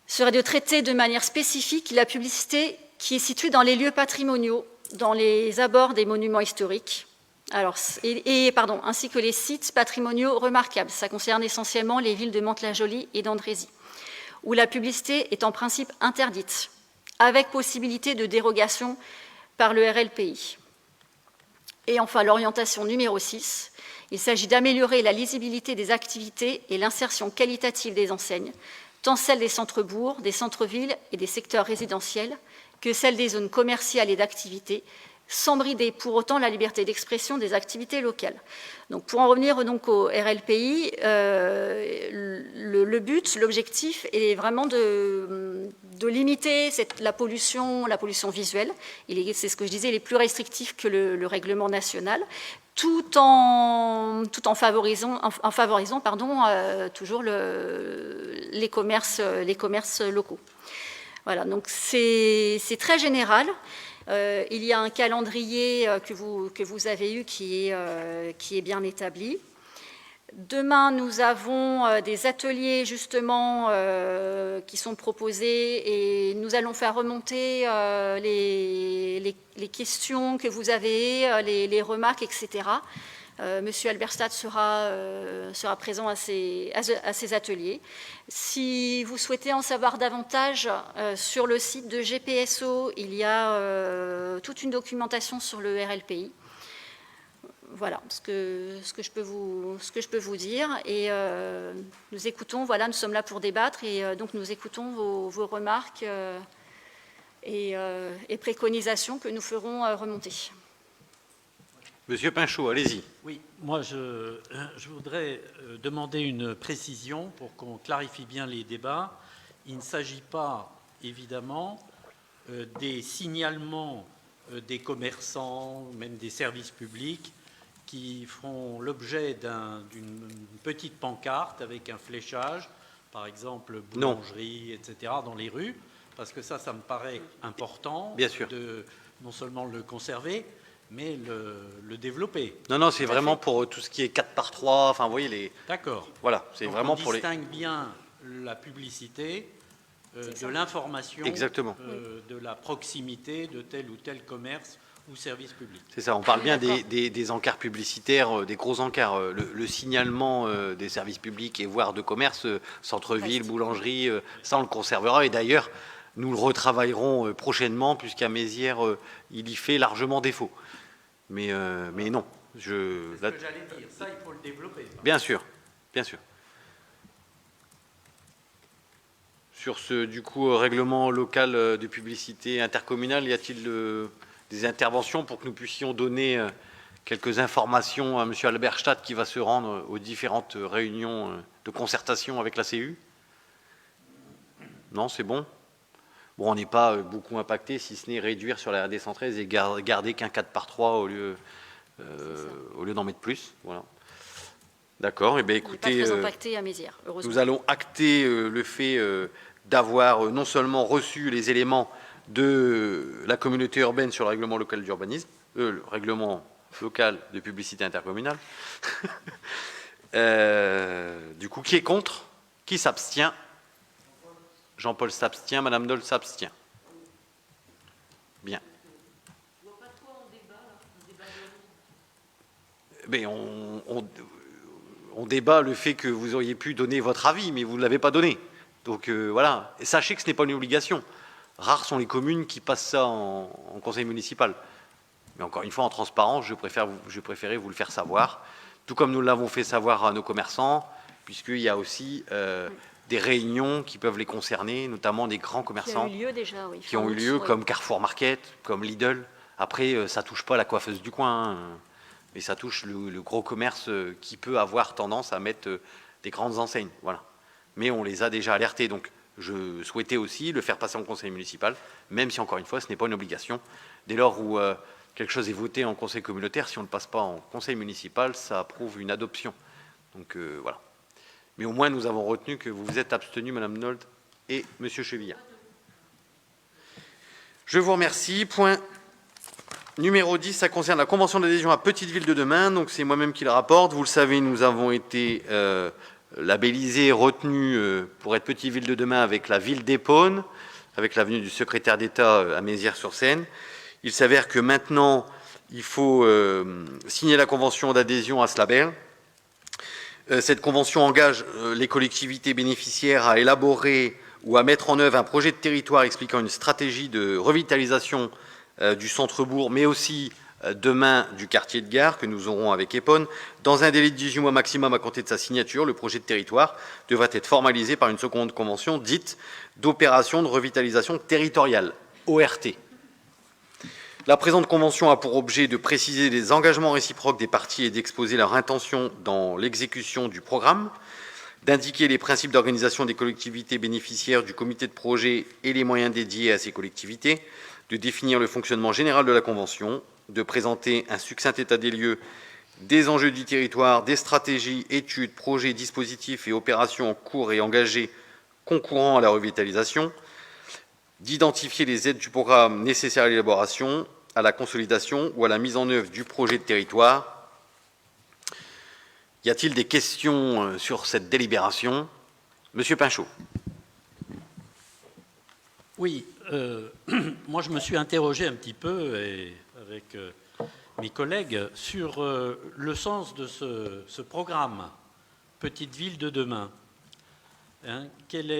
serait de traiter de manière spécifique la publicité qui est située dans les lieux patrimoniaux, dans les abords des monuments historiques, ainsi que les sites patrimoniaux remarquables. Ça concerne essentiellement les villes de Mantes-la-Jolie et d'Andrézy, où la publicité est en principe interdite, avec possibilité de dérogation par le RLPI. Et enfin, l'orientation numéro 6, il s'agit d'améliorer la lisibilité des activités et l'insertion qualitative des enseignes, tant celle des centres-bourgs, des centres-villes et des secteurs résidentiels, que celle des zones commerciales et d'activité, sans brider pour autant la liberté d'expression des activités locales. Donc, pour en revenir donc au RLPI, le but, l'objectif est vraiment de limiter la pollution visuelle. C'est ce que je disais, il est plus restrictif que le règlement national, tout en favorisant toujours les commerces locaux. Voilà, donc c'est très général. Il y a un calendrier que vous avez eu qui est bien établi. Demain, nous avons des ateliers justement qui sont proposés et nous allons faire remonter les questions que vous avez, les remarques, etc. Monsieur Alberstadt sera présent à ces ateliers. Si vous souhaitez en savoir davantage, sur le site de GPSO, il y a toute une documentation sur le RLPI. Voilà ce que je peux vous dire. Et nous écoutons, nous sommes là pour débattre et donc nous écoutons vos remarques et préconisations que nous ferons remonter. Monsieur Pinchot, allez-y. Oui, moi je voudrais demander une précision pour qu'on clarifie bien les débats. Il ne s'agit pas, évidemment, des signalements des commerçants, même des services publics, qui feront l'objet d'une petite pancarte avec un fléchage, par exemple boulangerie, etc., dans les rues, parce que ça me paraît important. Bien sûr. De non seulement le conserver, mais le développer. Non, c'est vraiment pour tout ce qui est 4x3, enfin, vous voyez, les... D'accord. Voilà, c'est vraiment pour les... On distingue bien la publicité de l'information, Exactement. de la proximité de tel ou tel commerce ou service public. C'est ça, on parle bien D'accord. des encarts publicitaires, des gros encarts. Le signalement des services publics et voire de commerce, centre-ville, Reste. boulangerie, ça on le conservera. Et d'ailleurs, nous le retravaillerons prochainement, puisqu'à Mézières, il y fait largement défaut. Mais non. C'est ce que j'allais dire, ça il faut le développer. Bien sûr, bien sûr. Sur ce, du coup, règlement local de publicité intercommunale, y a-t-il des interventions pour que nous puissions donner quelques informations à M. Alberstadt qui va se rendre aux différentes réunions de concertation avec la CU? Non, c'est bon? Bon, on n'est pas beaucoup impacté, si ce n'est réduire sur la RD 113 et garder qu'un 4/3 au lieu d'en mettre plus. Voilà. D'accord, et bien On n'est pas écoutez, très impacté à Mézières, heureusement. nous allons acter le fait d'avoir non seulement reçu les éléments de la communauté urbaine sur le règlement local d'urbanisme, le règlement local de publicité intercommunale. Du coup, qui est contre? Qui s'abstient? Jean-Paul s'abstient, Madame Dole s'abstient. Bien. Mais on débat le fait que vous auriez pu donner votre avis, mais vous ne l'avez pas donné. Donc voilà. Et sachez que ce n'est pas une obligation. Rares sont les communes qui passent ça en conseil municipal. Mais encore une fois, en transparence, je préférais vous le faire savoir. Tout comme nous l'avons fait savoir à nos commerçants, puisqu'il y a aussi des réunions qui peuvent les concerner, notamment des grands commerçants Qui ont eu lieu déjà, oui. qui ont eu lieu, comme Carrefour Market, comme Lidl. Après, ça ne touche pas la coiffeuse du coin, hein, mais ça touche le gros commerce qui peut avoir tendance à mettre des grandes enseignes. Voilà. Mais on les a déjà alertés. Donc, je souhaitais aussi le faire passer en conseil municipal, même si, encore une fois, ce n'est pas une obligation. Dès lors où quelque chose est voté en conseil communautaire, si on ne le passe pas en conseil municipal, ça prouve une adoption. Donc, voilà. Mais au moins, nous avons retenu que vous vous êtes abstenus, Madame Nold et Monsieur Chevillard. Je vous remercie. Point numéro 10, ça concerne la convention d'adhésion à Petite Ville de demain. Donc, c'est moi-même qui le rapporte. Vous le savez, nous avons été labellisés, retenus pour être Petite Ville de demain avec la ville d'Épône, avec l'avenue du secrétaire d'État à Mézières-sur-Seine. Il s'avère que maintenant, il faut signer la convention d'adhésion à ce label. Cette convention engage les collectivités bénéficiaires à élaborer ou à mettre en œuvre un projet de territoire expliquant une stratégie de revitalisation du centre-bourg, mais aussi demain du quartier de gare que nous aurons avec Épône. Dans un délai de 18 mois maximum à compter de sa signature, le projet de territoire devrait être formalisé par une seconde convention dite d'opération de revitalisation territoriale, ORT. La présente convention a pour objet de préciser les engagements réciproques des parties et d'exposer leurs intentions dans l'exécution du programme, d'indiquer les principes d'organisation des collectivités bénéficiaires du comité de projet et les moyens dédiés à ces collectivités, de définir le fonctionnement général de la convention, de présenter un succinct état des lieux des enjeux du territoire, des stratégies, études, projets, dispositifs et opérations en cours et engagés concourant à la revitalisation, d'identifier les aides du programme nécessaires à l'élaboration, à la consolidation ou à la mise en œuvre du projet de territoire. Y a-t-il des questions sur cette délibération? Monsieur Pinchot. Oui, moi je me suis interrogé un petit peu avec mes collègues sur le sens de ce programme Petite Ville de demain. Hein, il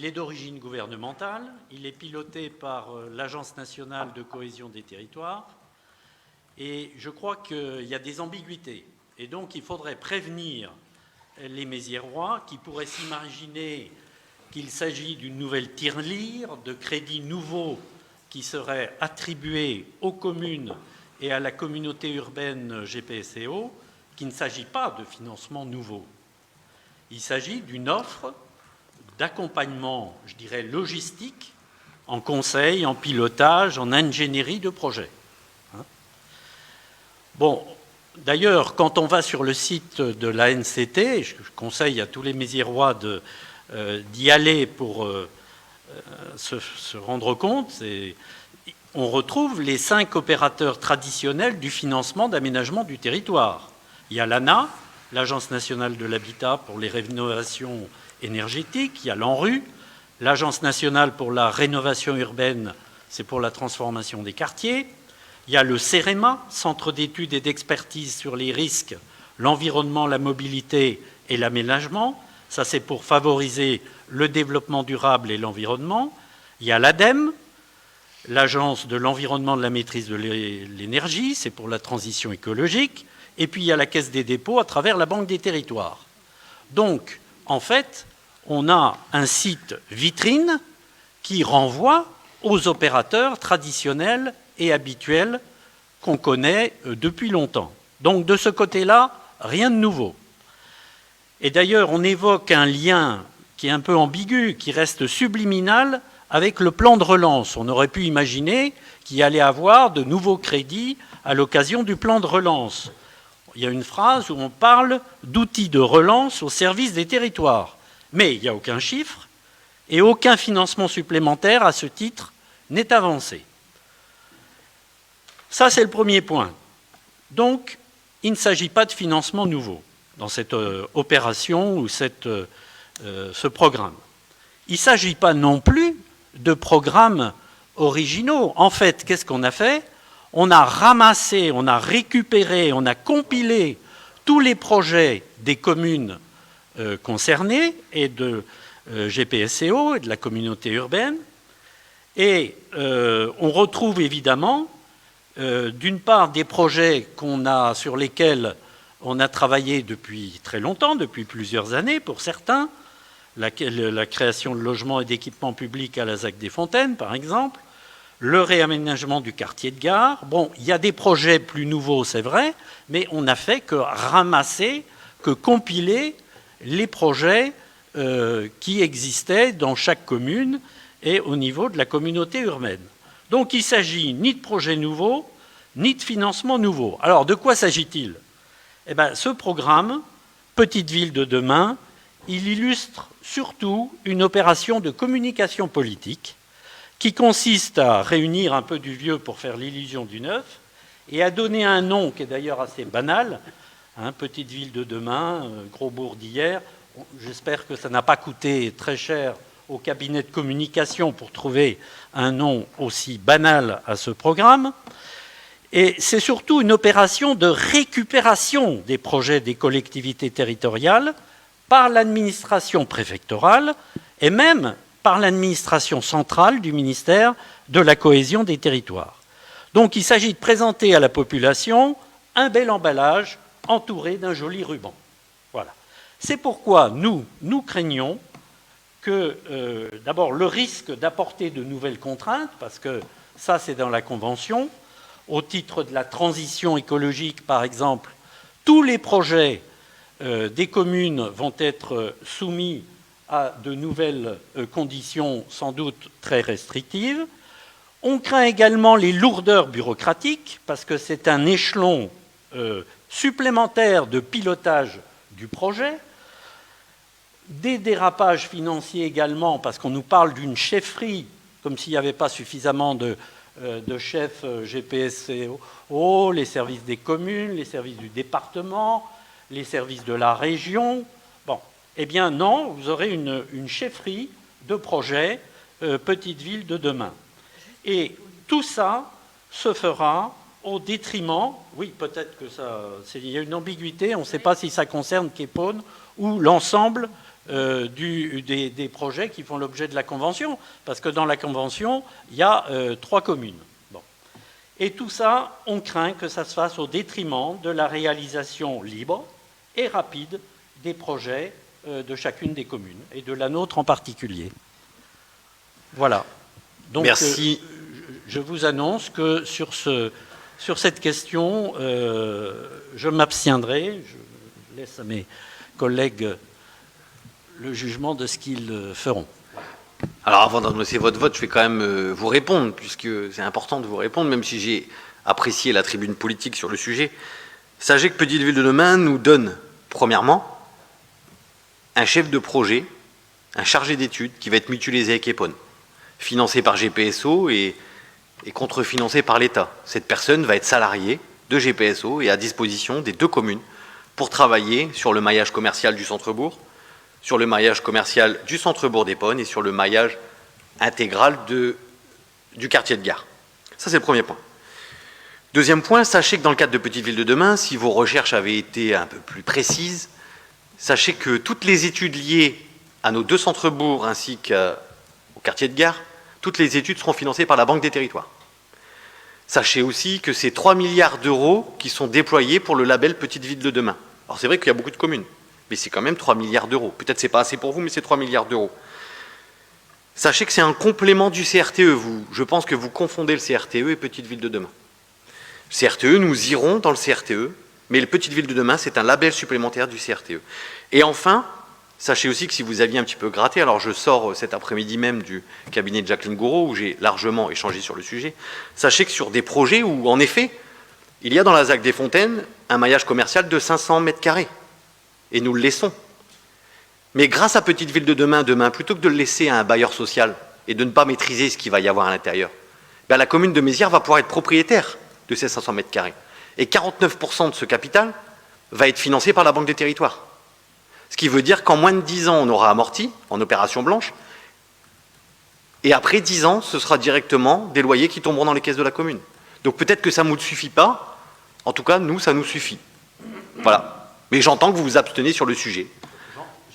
est d'origine gouvernementale, il est piloté par l'Agence nationale de cohésion des territoires et je crois qu'il y a des ambiguïtés. Et donc il faudrait prévenir les Méziérois qui pourraient s'imaginer qu'il s'agit d'une nouvelle tirelire, de crédits nouveaux qui seraient attribués aux communes et à la communauté urbaine GPSO, qu'il ne s'agit pas de financement nouveau. Il s'agit d'une offre d'accompagnement, je dirais, logistique, en conseil, en pilotage, en ingénierie de projet. Bon, d'ailleurs, quand on va sur le site de l'ANCT, je conseille à tous les Méziérois d'y aller pour se rendre compte, on retrouve les 5 opérateurs traditionnels du financement d'aménagement du territoire. Il y a l'ANA, l'Agence nationale de l'habitat pour les rénovations énergétiques, il y a l'ANRU, l'Agence nationale pour la rénovation urbaine, c'est pour la transformation des quartiers, Il y a le CEREMA, Centre d'études et d'expertise sur les risques, l'environnement, la mobilité et l'aménagement. Ça, c'est pour favoriser le développement durable et l'environnement. Il y a l'ADEME, l'Agence de l'environnement, de la maîtrise de l'énergie, c'est pour la transition écologique. Et puis, il y a la Caisse des dépôts à travers la Banque des territoires. Donc, en fait, on a un site vitrine qui renvoie aux opérateurs traditionnels et habituels qu'on connaît depuis longtemps. Donc, de ce côté-là, rien de nouveau. Et d'ailleurs, on évoque un lien qui est un peu ambigu, qui reste subliminal avec le plan de relance. On aurait pu imaginer qu'il y allait avoir de nouveaux crédits à l'occasion du plan de relance. Il y a une phrase où on parle d'outils de relance au service des territoires. Mais il n'y a aucun chiffre et aucun financement supplémentaire à ce titre n'est avancé. Ça, c'est le premier point. Donc, il ne s'agit pas de financement nouveau dans cette opération ou ce programme. Il ne s'agit pas non plus de programmes originaux. En fait, qu'est-ce qu'on a fait ? On a ramassé, on a récupéré, on a compilé tous les projets des communes concernées et de GPSCO et de la communauté urbaine. Et on retrouve évidemment, d'une part, des projets sur lesquels on a travaillé depuis très longtemps, depuis plusieurs années pour certains, la création de logements et d'équipements publics à la ZAC des Fontaines, par exemple, le réaménagement du quartier de gare. Bon, il y a des projets plus nouveaux, c'est vrai, mais on n'a fait que ramasser, que compiler les projets qui existaient dans chaque commune et au niveau de la communauté urbaine. Donc il ne s'agit ni de projets nouveaux, ni de financement nouveau. Alors de quoi s'agit-il ? Eh bien, ce programme, Petite Ville de demain, il illustre surtout une opération de communication politique qui consiste à réunir un peu du vieux pour faire l'illusion du neuf et à donner un nom qui est d'ailleurs assez banal, Petite Ville de demain, gros bourg d'hier. J'espère que ça n'a pas coûté très cher au cabinet de communication pour trouver un nom aussi banal à ce programme. Et c'est surtout une opération de récupération des projets des collectivités territoriales par l'administration préfectorale et même par l'administration centrale du ministère de la cohésion des territoires. Donc il s'agit de présenter à la population un bel emballage entouré d'un joli ruban. Voilà. C'est pourquoi nous craignons que, d'abord, le risque d'apporter de nouvelles contraintes, parce que ça c'est dans la Convention, au titre de la transition écologique par exemple, tous les projets des communes vont être soumis à de nouvelles conditions sans doute très restrictives. On craint également les lourdeurs bureaucratiques, parce que c'est un échelon supplémentaire de pilotage du projet. Des dérapages financiers également, parce qu'on nous parle d'une chefferie, comme s'il n'y avait pas suffisamment de chefs GPSCO, les services des communes, les services du département, les services de la région. Bon, eh bien non, vous aurez une chefferie de projet Petite Ville de demain. Et tout ça se fera au détriment, oui, peut-être que il y a une ambiguïté, on ne sait pas si ça concerne Képone ou l'ensemble des projets qui font l'objet de la Convention, parce que dans la Convention, il y a 3 communes. Bon. Et tout ça, on craint que ça se fasse au détriment de la réalisation libre et rapide des projets de chacune des communes, et de la nôtre en particulier. Voilà. Donc, merci. Je vous annonce que sur cette question, je m'abstiendrai. Je laisse à mes collègues le jugement de ce qu'ils feront. Alors avant d'annoncer votre vote, je vais quand même vous répondre, puisque c'est important de vous répondre, même si j'ai apprécié la tribune politique sur le sujet. Sachez que Petite Ville de demain nous donne, premièrement, un chef de projet, un chargé d'études qui va être mutualisé avec Képone, financé par GPSO et contrefinancé par l'État. Cette personne va être salariée de GPSO et à disposition des 2 communes pour travailler sur le maillage commercial du centre-bourg, sur le maillage commercial du centre-bourg d'Épone et sur le maillage intégral du quartier de gare. Ça, c'est le premier point. Deuxième point, sachez que dans le cadre de Petite Ville de demain, si vos recherches avaient été un peu plus précises, sachez que toutes les études liées à nos 2 centres-bourgs ainsi qu'au quartier de gare, toutes les études seront financées par la Banque des Territoires. Sachez aussi que c'est 3 milliards d'euros qui sont déployés pour le label Petite Ville de demain. Alors c'est vrai qu'il y a beaucoup de communes, mais c'est quand même 3 milliards d'euros. Peut-être c'est pas assez pour vous, mais c'est 3 milliards d'euros. Sachez que c'est un complément du CRTE. Je pense que vous confondez le CRTE et Petite Ville de demain. Le CRTE, nous irons dans le CRTE, mais le Petite Ville de demain, c'est un label supplémentaire du CRTE. Et enfin, sachez aussi que si vous aviez un petit peu gratté, alors je sors cet après-midi même du cabinet de Jacqueline Gouraud, où j'ai largement échangé sur le sujet, sachez que sur des projets où, en effet, il y a dans la ZAC des Fontaines un maillage commercial de 500 mètres carrés. Et nous le laissons. Mais grâce à Petite Ville de demain, plutôt que de le laisser à un bailleur social et de ne pas maîtriser ce qu'il va y avoir à l'intérieur, ben la commune de Mézières va pouvoir être propriétaire de ces 500 mètres carrés. Et 49% de ce capital va être financé par la Banque des Territoires. Ce qui veut dire qu'en moins de 10 ans, on aura amorti en opération blanche. Et après 10 ans, ce sera directement des loyers qui tomberont dans les caisses de la commune. Donc peut-être que ça ne nous suffit pas. En tout cas, nous, ça nous suffit. Voilà. Mais j'entends que vous vous abstenez sur le sujet.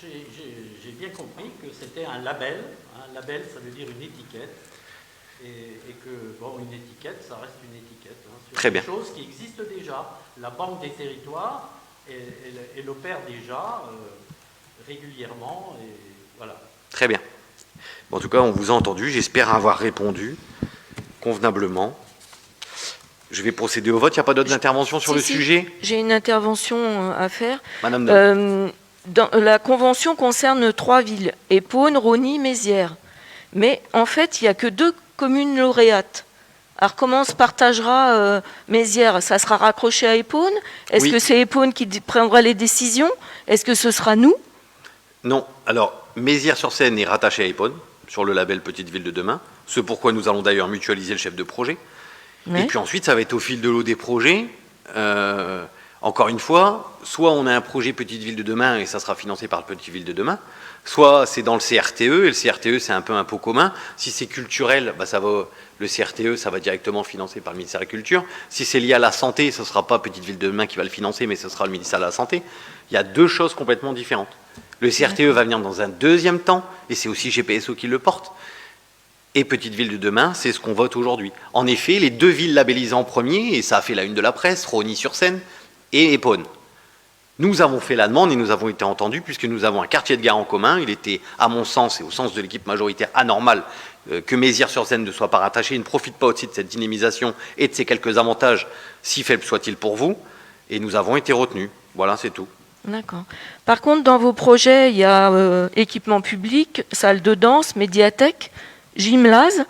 J'ai bien compris que c'était un label. Un label, ça veut dire une étiquette. Et que, bon, une étiquette, ça reste une étiquette. Hein, sur Très bien. Des choses qui existent déjà. La Banque des Territoires, elle opère déjà régulièrement. Et voilà. Très bien. Bon, en tout cas, on vous a entendu. J'espère avoir répondu convenablement. Je vais procéder au vote. Il n'y a pas d'autres interventions sur le sujet? J'ai une intervention à faire. Madame La convention concerne 3 villes, Épône, Rosny, Mézières. Mais en fait, il n'y a que 2 communes lauréates. Alors comment on se partagera Mézières? Ça sera raccroché à Épône? Est-ce Oui. que c'est Épône qui prendra les décisions? Est-ce que ce sera nous? Non. Alors, Mézières-sur-Seine est rattaché à Épône, sur le label Petite Ville de demain. Ce pourquoi nous allons d'ailleurs mutualiser le chef de projet. Ouais. Et puis ensuite, ça va être au fil de l'eau des projets. Encore une fois, soit on a un projet Petite Ville de demain et ça sera financé par le Petite Ville de demain, soit c'est dans le CRTE, et le CRTE c'est un peu un pot commun. Si c'est culturel, bah le CRTE ça va directement financer par le ministère de la Culture. Si c'est lié à la santé, ce ne sera pas Petite Ville de demain qui va le financer, mais ce sera le ministère de la Santé. Il y a 2 choses complètement différentes. Le CRTE va venir dans un deuxième temps, et c'est aussi GPSO qui le porte. Et Petite Ville de demain, c'est ce qu'on vote aujourd'hui. En effet, les 2 villes labellisées en premier, et ça a fait la une de la presse, Rosny-sur-Seine et Épône. Nous avons fait la demande et nous avons été entendus puisque nous avons un quartier de gare en commun. Il était, à mon sens et au sens de l'équipe majoritaire, anormal que Mézières-sur-Seine ne soit pas rattaché. Il ne profite pas aussi de cette dynamisation et de ces quelques avantages, si faibles soient-ils pour vous. Et nous avons été retenus. Voilà, c'est tout. D'accord. Par contre, dans vos projets, il y a équipement public, salle de danse, médiathèque, gymnase,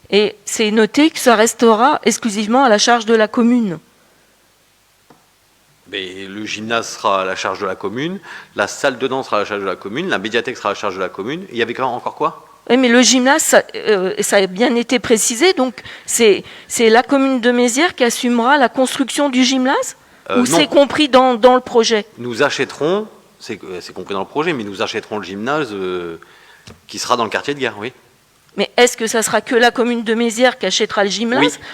et c'est noté que ça restera exclusivement à la charge de la commune. Mais le gymnase sera à la charge de la commune, la salle de danse sera à la charge de la commune, la médiathèque sera à la charge de la commune. Et il y avait encore quoi? Oui, mais le gymnase, ça a bien été précisé, donc c'est la commune de Mézières qui assumera la construction du gymnase? Ou Non. c'est compris dans le projet? Nous achèterons, c'est compris dans le projet, mais nous achèterons le gymnase qui sera dans le quartier de gare, oui. Mais est-ce que ça sera que la commune de Mézières qui achètera le gymnase? Oui.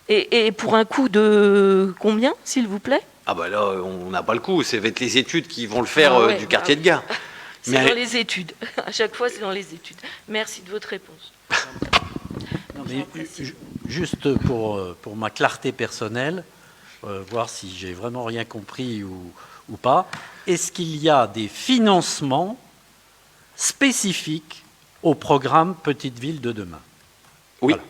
Et pour un coût de combien, s'il vous plaît? Ah bah là, on n'a pas le coup, ça va être les études qui vont le faire Ah ouais, du quartier de gare. C'est Mais- dans les études. À chaque fois, c'est dans les études. Merci de votre réponse. Non, mais juste pour ma clarté personnelle, voir si j'ai vraiment rien compris ou pas, est-ce qu'il y a des financements spécifiques au programme Petite Ville de demain? Oui. Voilà.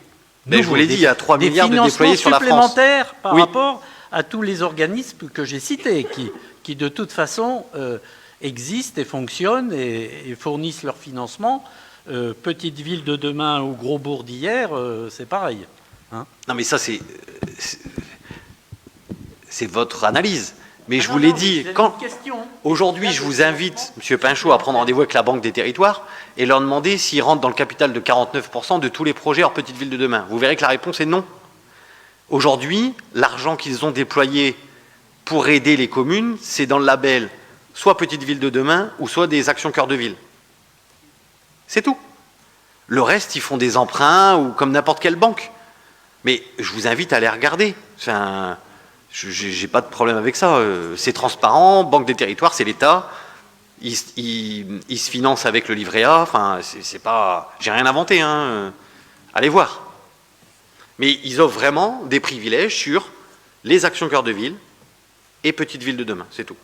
Mais je vous l'ai dit, il y a 3 des milliards de déployés sur la France. supplémentaires par Oui. rapport à tous les organismes que j'ai cités, qui de toute façon existent et fonctionnent et fournissent leur financement. Petite Ville de demain ou Gros Bourg d'hier, c'est pareil. Hein. Non mais ça c'est votre analyse. Mais je vous l'ai dit, aujourd'hui je vous invite, M. Pinchot, à prendre rendez-vous avec la Banque des Territoires et leur demander s'ils rentrent dans le capital de 49% de tous les projets hors Petite Ville de demain. Vous verrez que la réponse est non. Aujourd'hui, l'argent qu'ils ont déployé pour aider les communes, c'est dans le label soit Petite Ville de demain ou soit des actions cœur de ville. C'est tout. Le reste, ils font des emprunts ou comme n'importe quelle banque. Mais je vous invite à les regarder. Enfin, j'ai pas de problème avec ça. C'est transparent. Banque des territoires, c'est l'État. Il se finance avec le livret A. Enfin, c'est pas. J'ai rien inventé. Hein. Allez voir. Mais ils offrent vraiment des privilèges sur les actions cœur de ville et petites villes de demain. C'est tout.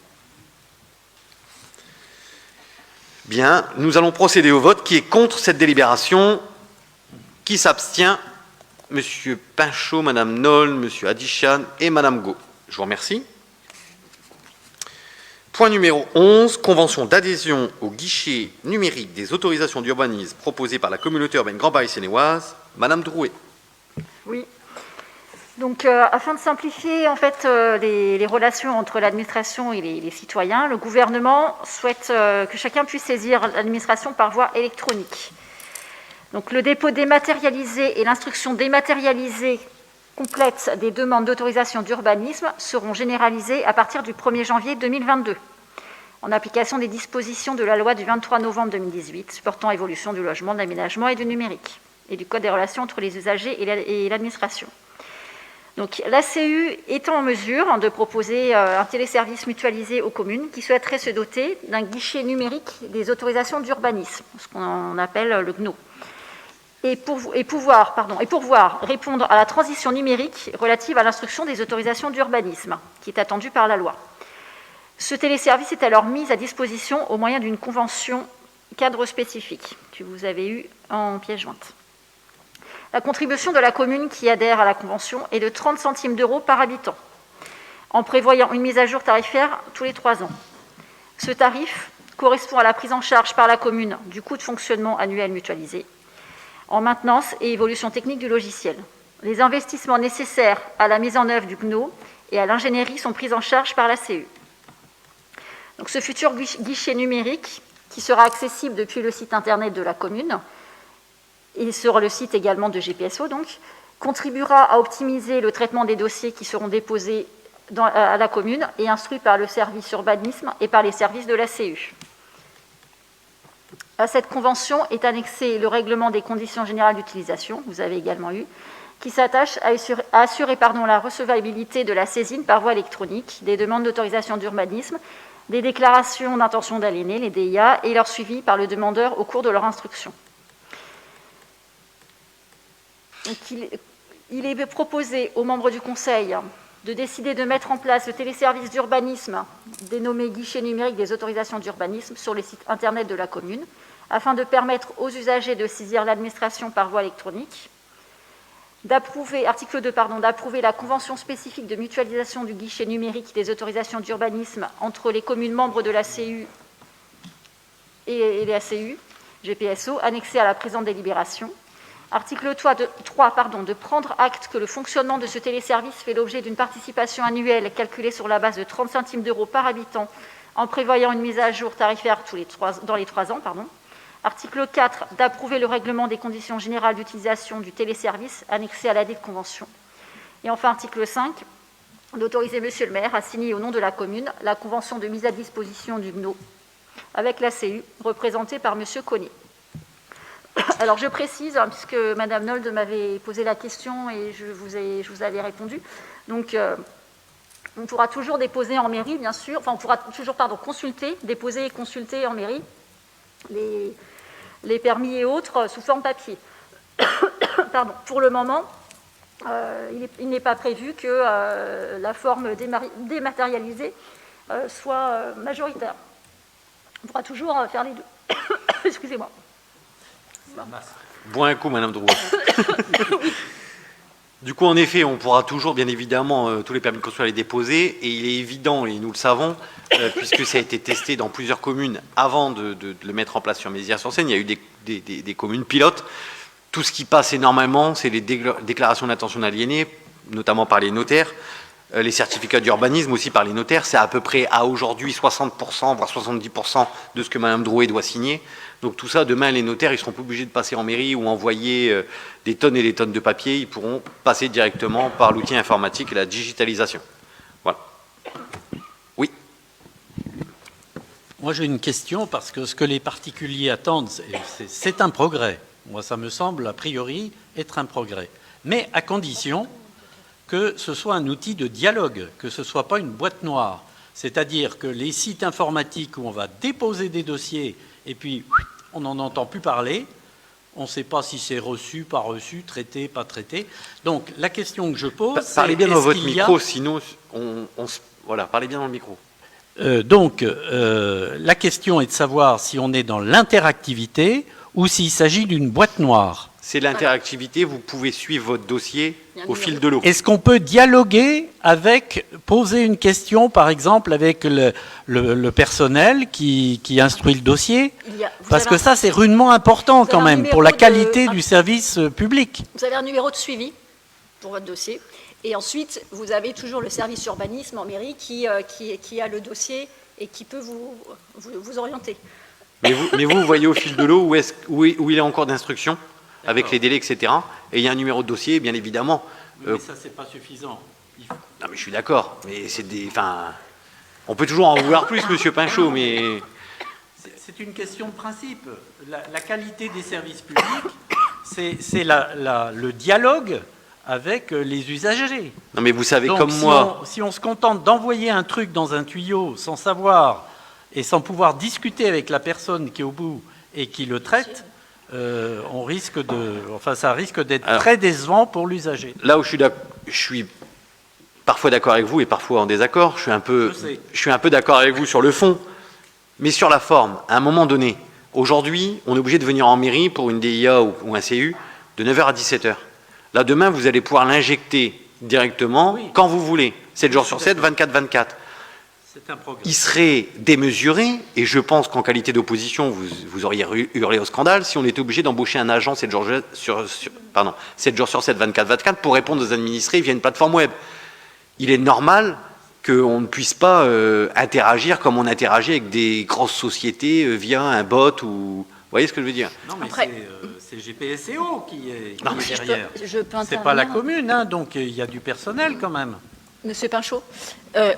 Bien, nous allons procéder au vote. Qui est contre cette délibération? Qui s'abstient? Monsieur Pinchot, Madame Noll, Monsieur Adichan et Madame Gau. Je vous remercie. Point numéro 11, convention d'adhésion au guichet numérique des autorisations d'urbanisme proposée par la communauté urbaine Grand Paris Seine-et-Oise. Madame Drouet. Oui. Donc, afin de simplifier en fait les relations entre l'administration et les citoyens, le gouvernement souhaite que chacun puisse saisir l'administration par voie électronique. Donc, le dépôt dématérialisé et l'instruction dématérialisée complète des demandes d'autorisation d'urbanisme seront généralisées à partir du 1er janvier 2022, en application des dispositions de la loi du 23 novembre 2018 portant évolution du logement, de l'aménagement et du numérique, et du Code des relations entre les usagers et l'administration. Donc, l'ACU étant en mesure de proposer un téléservice mutualisé aux communes qui souhaiteraient se doter d'un guichet numérique des autorisations d'urbanisme, ce qu'on appelle le GNO, et pouvoir répondre à la transition numérique relative à l'instruction des autorisations d'urbanisme, qui est attendue par la loi. Ce téléservice est alors mis à disposition au moyen d'une convention cadre spécifique que vous avez eue en pièce jointe. La contribution de la commune qui adhère à la convention est de 30 centimes d'euros par habitant, en prévoyant une mise à jour tarifaire tous les 3 ans. Ce tarif correspond à la prise en charge par la commune du coût de fonctionnement annuel mutualisé, en maintenance et évolution technique du logiciel. Les investissements nécessaires à la mise en œuvre du GNO et à l'ingénierie sont pris en charge par la CU. Donc, ce futur guichet numérique, qui sera accessible depuis le site internet de la commune, et sur le site également de GPSO, donc, contribuera à optimiser le traitement des dossiers qui seront déposés à la commune et instruits par le service urbanisme et par les services de la CU. À cette convention est annexé le règlement des conditions générales d'utilisation, vous avez également eu, qui s'attache à assurer la recevabilité de la saisine par voie électronique, des demandes d'autorisation d'urbanisme, des déclarations d'intention d'aliéner, les DIA, et leur suivi par le demandeur au cours de leur instruction. Donc, il est proposé aux membres du Conseil de décider de mettre en place le téléservice d'urbanisme dénommé guichet numérique des autorisations d'urbanisme sur le site internet de la commune, afin de permettre aux usagers de saisir l'administration par voie électronique. Article 2, d'approuver la convention spécifique de mutualisation du guichet numérique des autorisations d'urbanisme entre les communes membres de la CU et la CU, GPSO, annexée à la présente délibération. Article 3, de prendre acte que le fonctionnement de ce téléservice fait l'objet d'une participation annuelle calculée sur la base de 30 centimes d'euros par habitant, en prévoyant une mise à jour tarifaire dans les 3 ans. Article 4, d'approuver le règlement des conditions générales d'utilisation du téléservice annexé à ladite convention. Et enfin, article 5, d'autoriser Monsieur le maire à signer au nom de la commune la convention de mise à disposition du GNO avec la CU, représentée par Monsieur Connier. Alors, je précise, puisque Madame Nold m'avait posé la question et je vous avais répondu. Donc, on pourra toujours déposer en mairie, bien sûr. Enfin, on pourra toujours, déposer et consulter en mairie les permis et autres sous forme papier. Pour le moment, il n'est pas prévu que la forme dématérialisée soit majoritaire. On pourra toujours faire les deux. Excusez-moi. Bois un coup, Madame Drouet. Du coup, en effet, on pourra toujours, bien évidemment, tous les permis de construire les déposer. Et il est évident, et nous le savons, puisque ça a été testé dans plusieurs communes avant de le mettre en place sur Mézières-sur-Seine, il y a eu des communes pilotes. Tout ce qui passe énormément, c'est les déclarations d'intention d'aliéner, notamment par les notaires. Les certificats d'urbanisme aussi par les notaires. C'est à peu près à aujourd'hui 60%, voire 70% de ce que Madame Drouet doit signer. Donc tout ça, demain, les notaires, ils ne seront plus obligés de passer en mairie ou envoyer des tonnes et des tonnes de papier. Ils pourront passer directement par l'outil informatique et la digitalisation. Voilà. Oui. Moi, j'ai une question, parce que ce que les particuliers attendent, c'est un progrès. Moi, ça me semble, a priori, être un progrès. mais à condition que ce soit un outil de dialogue, que ce ne soit pas une boîte noire. C'est-à-dire que les sites informatiques où on va déposer des dossiers et puis on n'en entend plus parler, on ne sait pas si c'est reçu, pas reçu, traité, pas traité. Donc la question que je pose, c'est... Parlez bien dans est-ce votre qu'il y a- micro, sinon voilà, parlez bien dans le micro. La question est de savoir si on est dans l'interactivité ou s'il s'agit d'une boîte noire. C'est l'interactivité, vous pouvez suivre votre dossier Il y a un au numéro. fil de l'eau. Est-ce qu'on peut dialoguer avec, poser une question, par exemple, avec le personnel qui instruit le dossier? Parce que ça, c'est rudement important vous quand avez un même pour la numéro qualité de- du service public. Vous avez un numéro de suivi pour votre dossier. Et ensuite, vous avez toujours le service urbanisme en mairie qui a le dossier et qui peut vous orienter. Mais vous voyez au fil de l'eau où il est en cours d'instruction, avec les délais, etc. Et il y a un numéro de dossier, bien évidemment. Mais ça, c'est pas suffisant. Non, mais je suis d'accord. Mais on peut toujours en vouloir plus, Monsieur Pinchot, mais C'est une question de principe. La qualité des services publics, c'est le dialogue avec les usagers. non, mais vous savez Donc, comme moi. si on se contente d'envoyer un truc dans un tuyau sans savoir et sans pouvoir discuter avec la personne qui est au bout et qui le traite, ça risque d'être Alors, très décevant pour l'usager. Là où je suis parfois d'accord avec vous et parfois en désaccord. Je suis un peu d'accord avec vous sur le fond, mais sur la forme. À un moment donné, aujourd'hui, on est obligé de venir en mairie pour une DIA ou un CU de 9h à 17h. Là, demain, vous allez pouvoir l'injecter directement quand vous voulez. 7 jours sur 7, 24/24. C'est un progrès. Il serait démesuré, et je pense qu'en qualité d'opposition, vous auriez hurlé au scandale si on était obligé d'embaucher un agent 7 jours sur 7, 24/24 pour répondre aux administrés via une plateforme web. Il est normal qu'on ne puisse pas interagir comme on interagit avec des grosses sociétés via un bot ou... Vous voyez ce que je veux dire? Non, mais Après- c'est GPSO qui est Non, mais derrière. Je peux C'est pas la intervenir. commune, hein, donc il y a du personnel quand même. Monsieur Pinchot,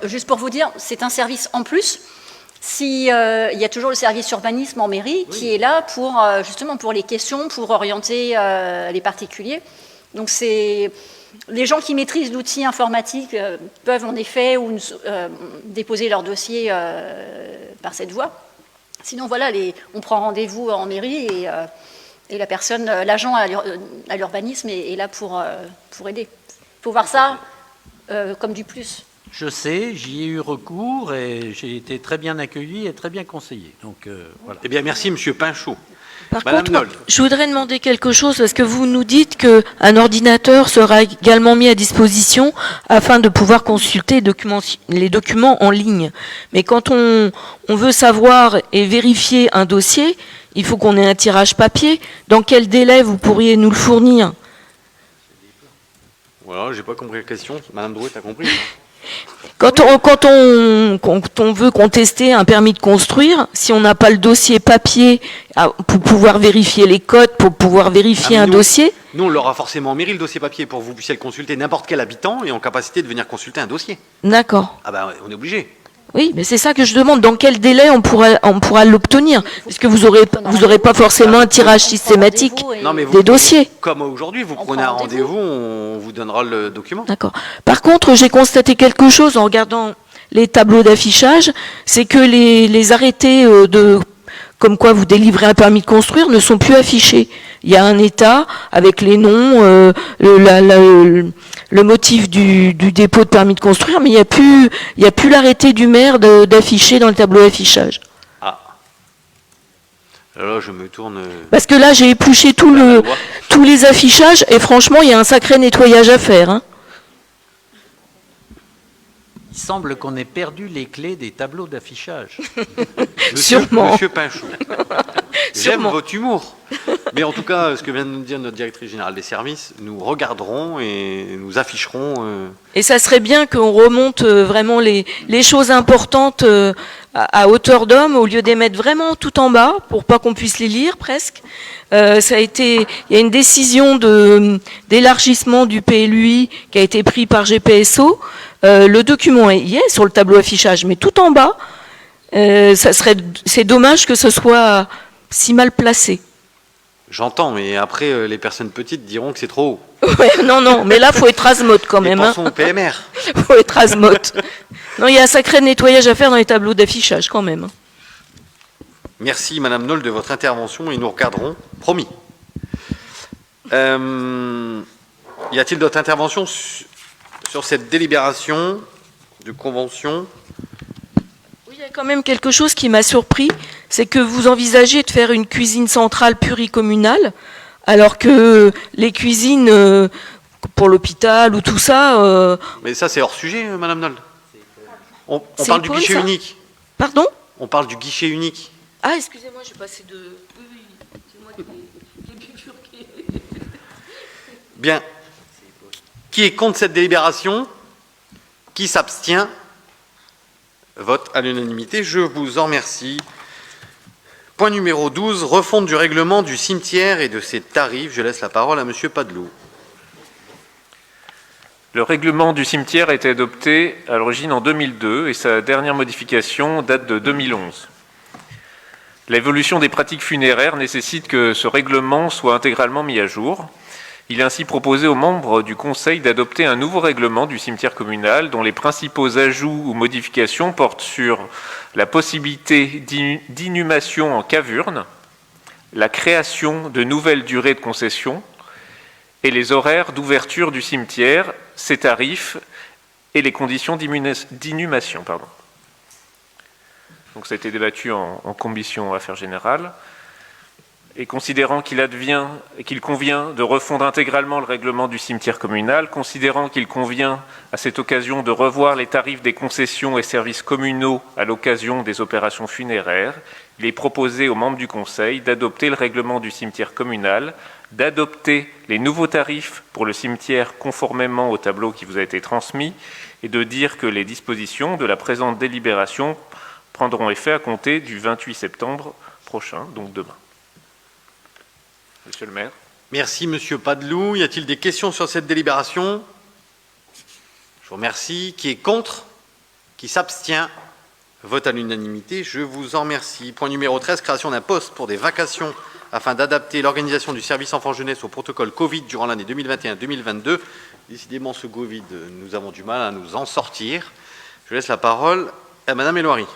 juste pour vous dire, c'est un service en plus. Il y a toujours le service urbanisme en mairie qui est là pour justement pour les questions, pour orienter les particuliers. Donc les gens qui maîtrisent l'outil informatique peuvent en effet déposer leur dossier par cette voie. Sinon voilà, on prend rendez-vous en mairie et la personne, l'agent à l'urbanisme est là pour aider. Il faut voir ça comme du plus. Je sais, j'y ai eu recours et j'ai été très bien accueilli et très bien conseillé. Donc voilà. Eh bien, merci, Monsieur Pinchot. Par Madame contre, Noll. je voudrais demander quelque chose, parce que vous nous dites qu'un ordinateur sera également mis à disposition afin de pouvoir consulter les documents en ligne. Mais quand on veut savoir et vérifier un dossier, il faut qu'on ait un tirage papier. Dans quel délai vous pourriez nous le fournir ? Voilà, j'ai pas compris la question. Madame Drouet, t'as compris? Quand on veut contester un permis de construire, si on n'a pas le dossier papier pour pouvoir vérifier les codes, pour pouvoir vérifier Ah, mais un nous- dossier, Nous, on l'aura forcément en mairie, le dossier papier, pour que vous puissiez le consulter. N'importe quel habitant est en capacité de venir consulter un dossier. d'accord. Ah ben, on est obligé. Oui, mais c'est ça que je demande. Dans quel délai on pourra l'obtenir? Parce que vous aurez pas forcément un tirage systématique Non, mais vous, des dossiers. comme aujourd'hui, vous On prenez un prend rendez-vous. rendez-vous, on vous donnera le document. D'accord. Par contre, j'ai constaté quelque chose en regardant les tableaux d'affichage, c'est que les arrêtés comme quoi vous délivrez un permis de construire ne sont plus affichés. Il y a un état avec les noms, le motif du dépôt de permis de construire, mais il n'y a plus l'arrêté du maire d'afficher dans le tableau d'affichage. Ah. Alors là, je me tourne... Parce que là, j'ai épluché tous les affichages et franchement, il y a un sacré nettoyage à faire, hein. Il semble qu'on ait perdu les clés des tableaux d'affichage. Sûrement. Monsieur Pinchot. J'aime Sûrement. votre humour. Mais en tout cas, ce que vient de nous dire notre directrice générale des services, nous regarderons et nous afficherons... Et ça serait bien qu'on remonte vraiment les choses importantes à hauteur d'homme, au lieu de les mettre vraiment tout en bas, pour pas qu'on puisse les lire presque. Il y a une décision d'élargissement du PLUI qui a été pris par GPSO. Le document y est sur le tableau affichage, mais tout en bas, c'est dommage que ce soit si mal placé. J'entends, mais après, les personnes petites diront que c'est trop haut. Ouais, non, mais là, il faut être asmote quand Et même. pensons au PMR. Faut être asmote. Non, il y a un sacré nettoyage à faire dans les tableaux d'affichage quand même. Merci, Madame Noll, de votre intervention et nous regarderons. Promis. Y a-t-il d'autres interventions sur cette délibération de convention? Oui, il y a quand même quelque chose qui m'a surpris, c'est que vous envisagez de faire une cuisine centrale pluricommunale, alors que les cuisines pour l'hôpital ou tout ça... Mais ça, c'est hors sujet, Madame Noll. On C'est parle du Paul, guichet ça unique. Pardon? On parle du guichet unique. Ah, excusez-moi, j'ai passé de... Oui, c'est moi qui ai bifurqué. Bien. Qui est contre cette délibération? Qui s'abstient? Vote à l'unanimité. Je vous en remercie. Point numéro 12, refonte du règlement du cimetière et de ses tarifs. Je laisse la parole à Monsieur Padelot. Le règlement du cimetière a été adopté à l'origine en 2002 et sa dernière modification date de 2011. L'évolution des pratiques funéraires nécessite que ce règlement soit intégralement mis à jour. Il est ainsi proposé aux membres du Conseil d'adopter un nouveau règlement du cimetière communal dont les principaux ajouts ou modifications portent sur la possibilité d'inhumation en caverne, la création de nouvelles durées de concession et les horaires d'ouverture du cimetière, ses tarifs et les conditions d'inhumation. Donc ça a été débattu en commission affaires générales. Et considérant qu'il convient de refondre intégralement le règlement du cimetière communal, considérant qu'il convient à cette occasion de revoir les tarifs des concessions et services communaux à l'occasion des opérations funéraires, il est proposé aux membres du Conseil d'adopter le règlement du cimetière communal, d'adopter les nouveaux tarifs pour le cimetière conformément au tableau qui vous a été transmis et de dire que les dispositions de la présente délibération prendront effet à compter du 28 septembre prochain, donc demain. Monsieur le maire. Merci, Monsieur Padelou. Y a-t-il des questions sur cette délibération? Je vous remercie. Qui est contre? Qui s'abstient? Vote à l'unanimité. Je vous en remercie. Point numéro 13, création d'un poste pour des vacations afin d'adapter l'organisation du service enfant-jeunesse au protocole Covid durant l'année 2021-2022. Décidément, ce Covid, nous avons du mal à nous en sortir. Je laisse la parole à Madame Elouari.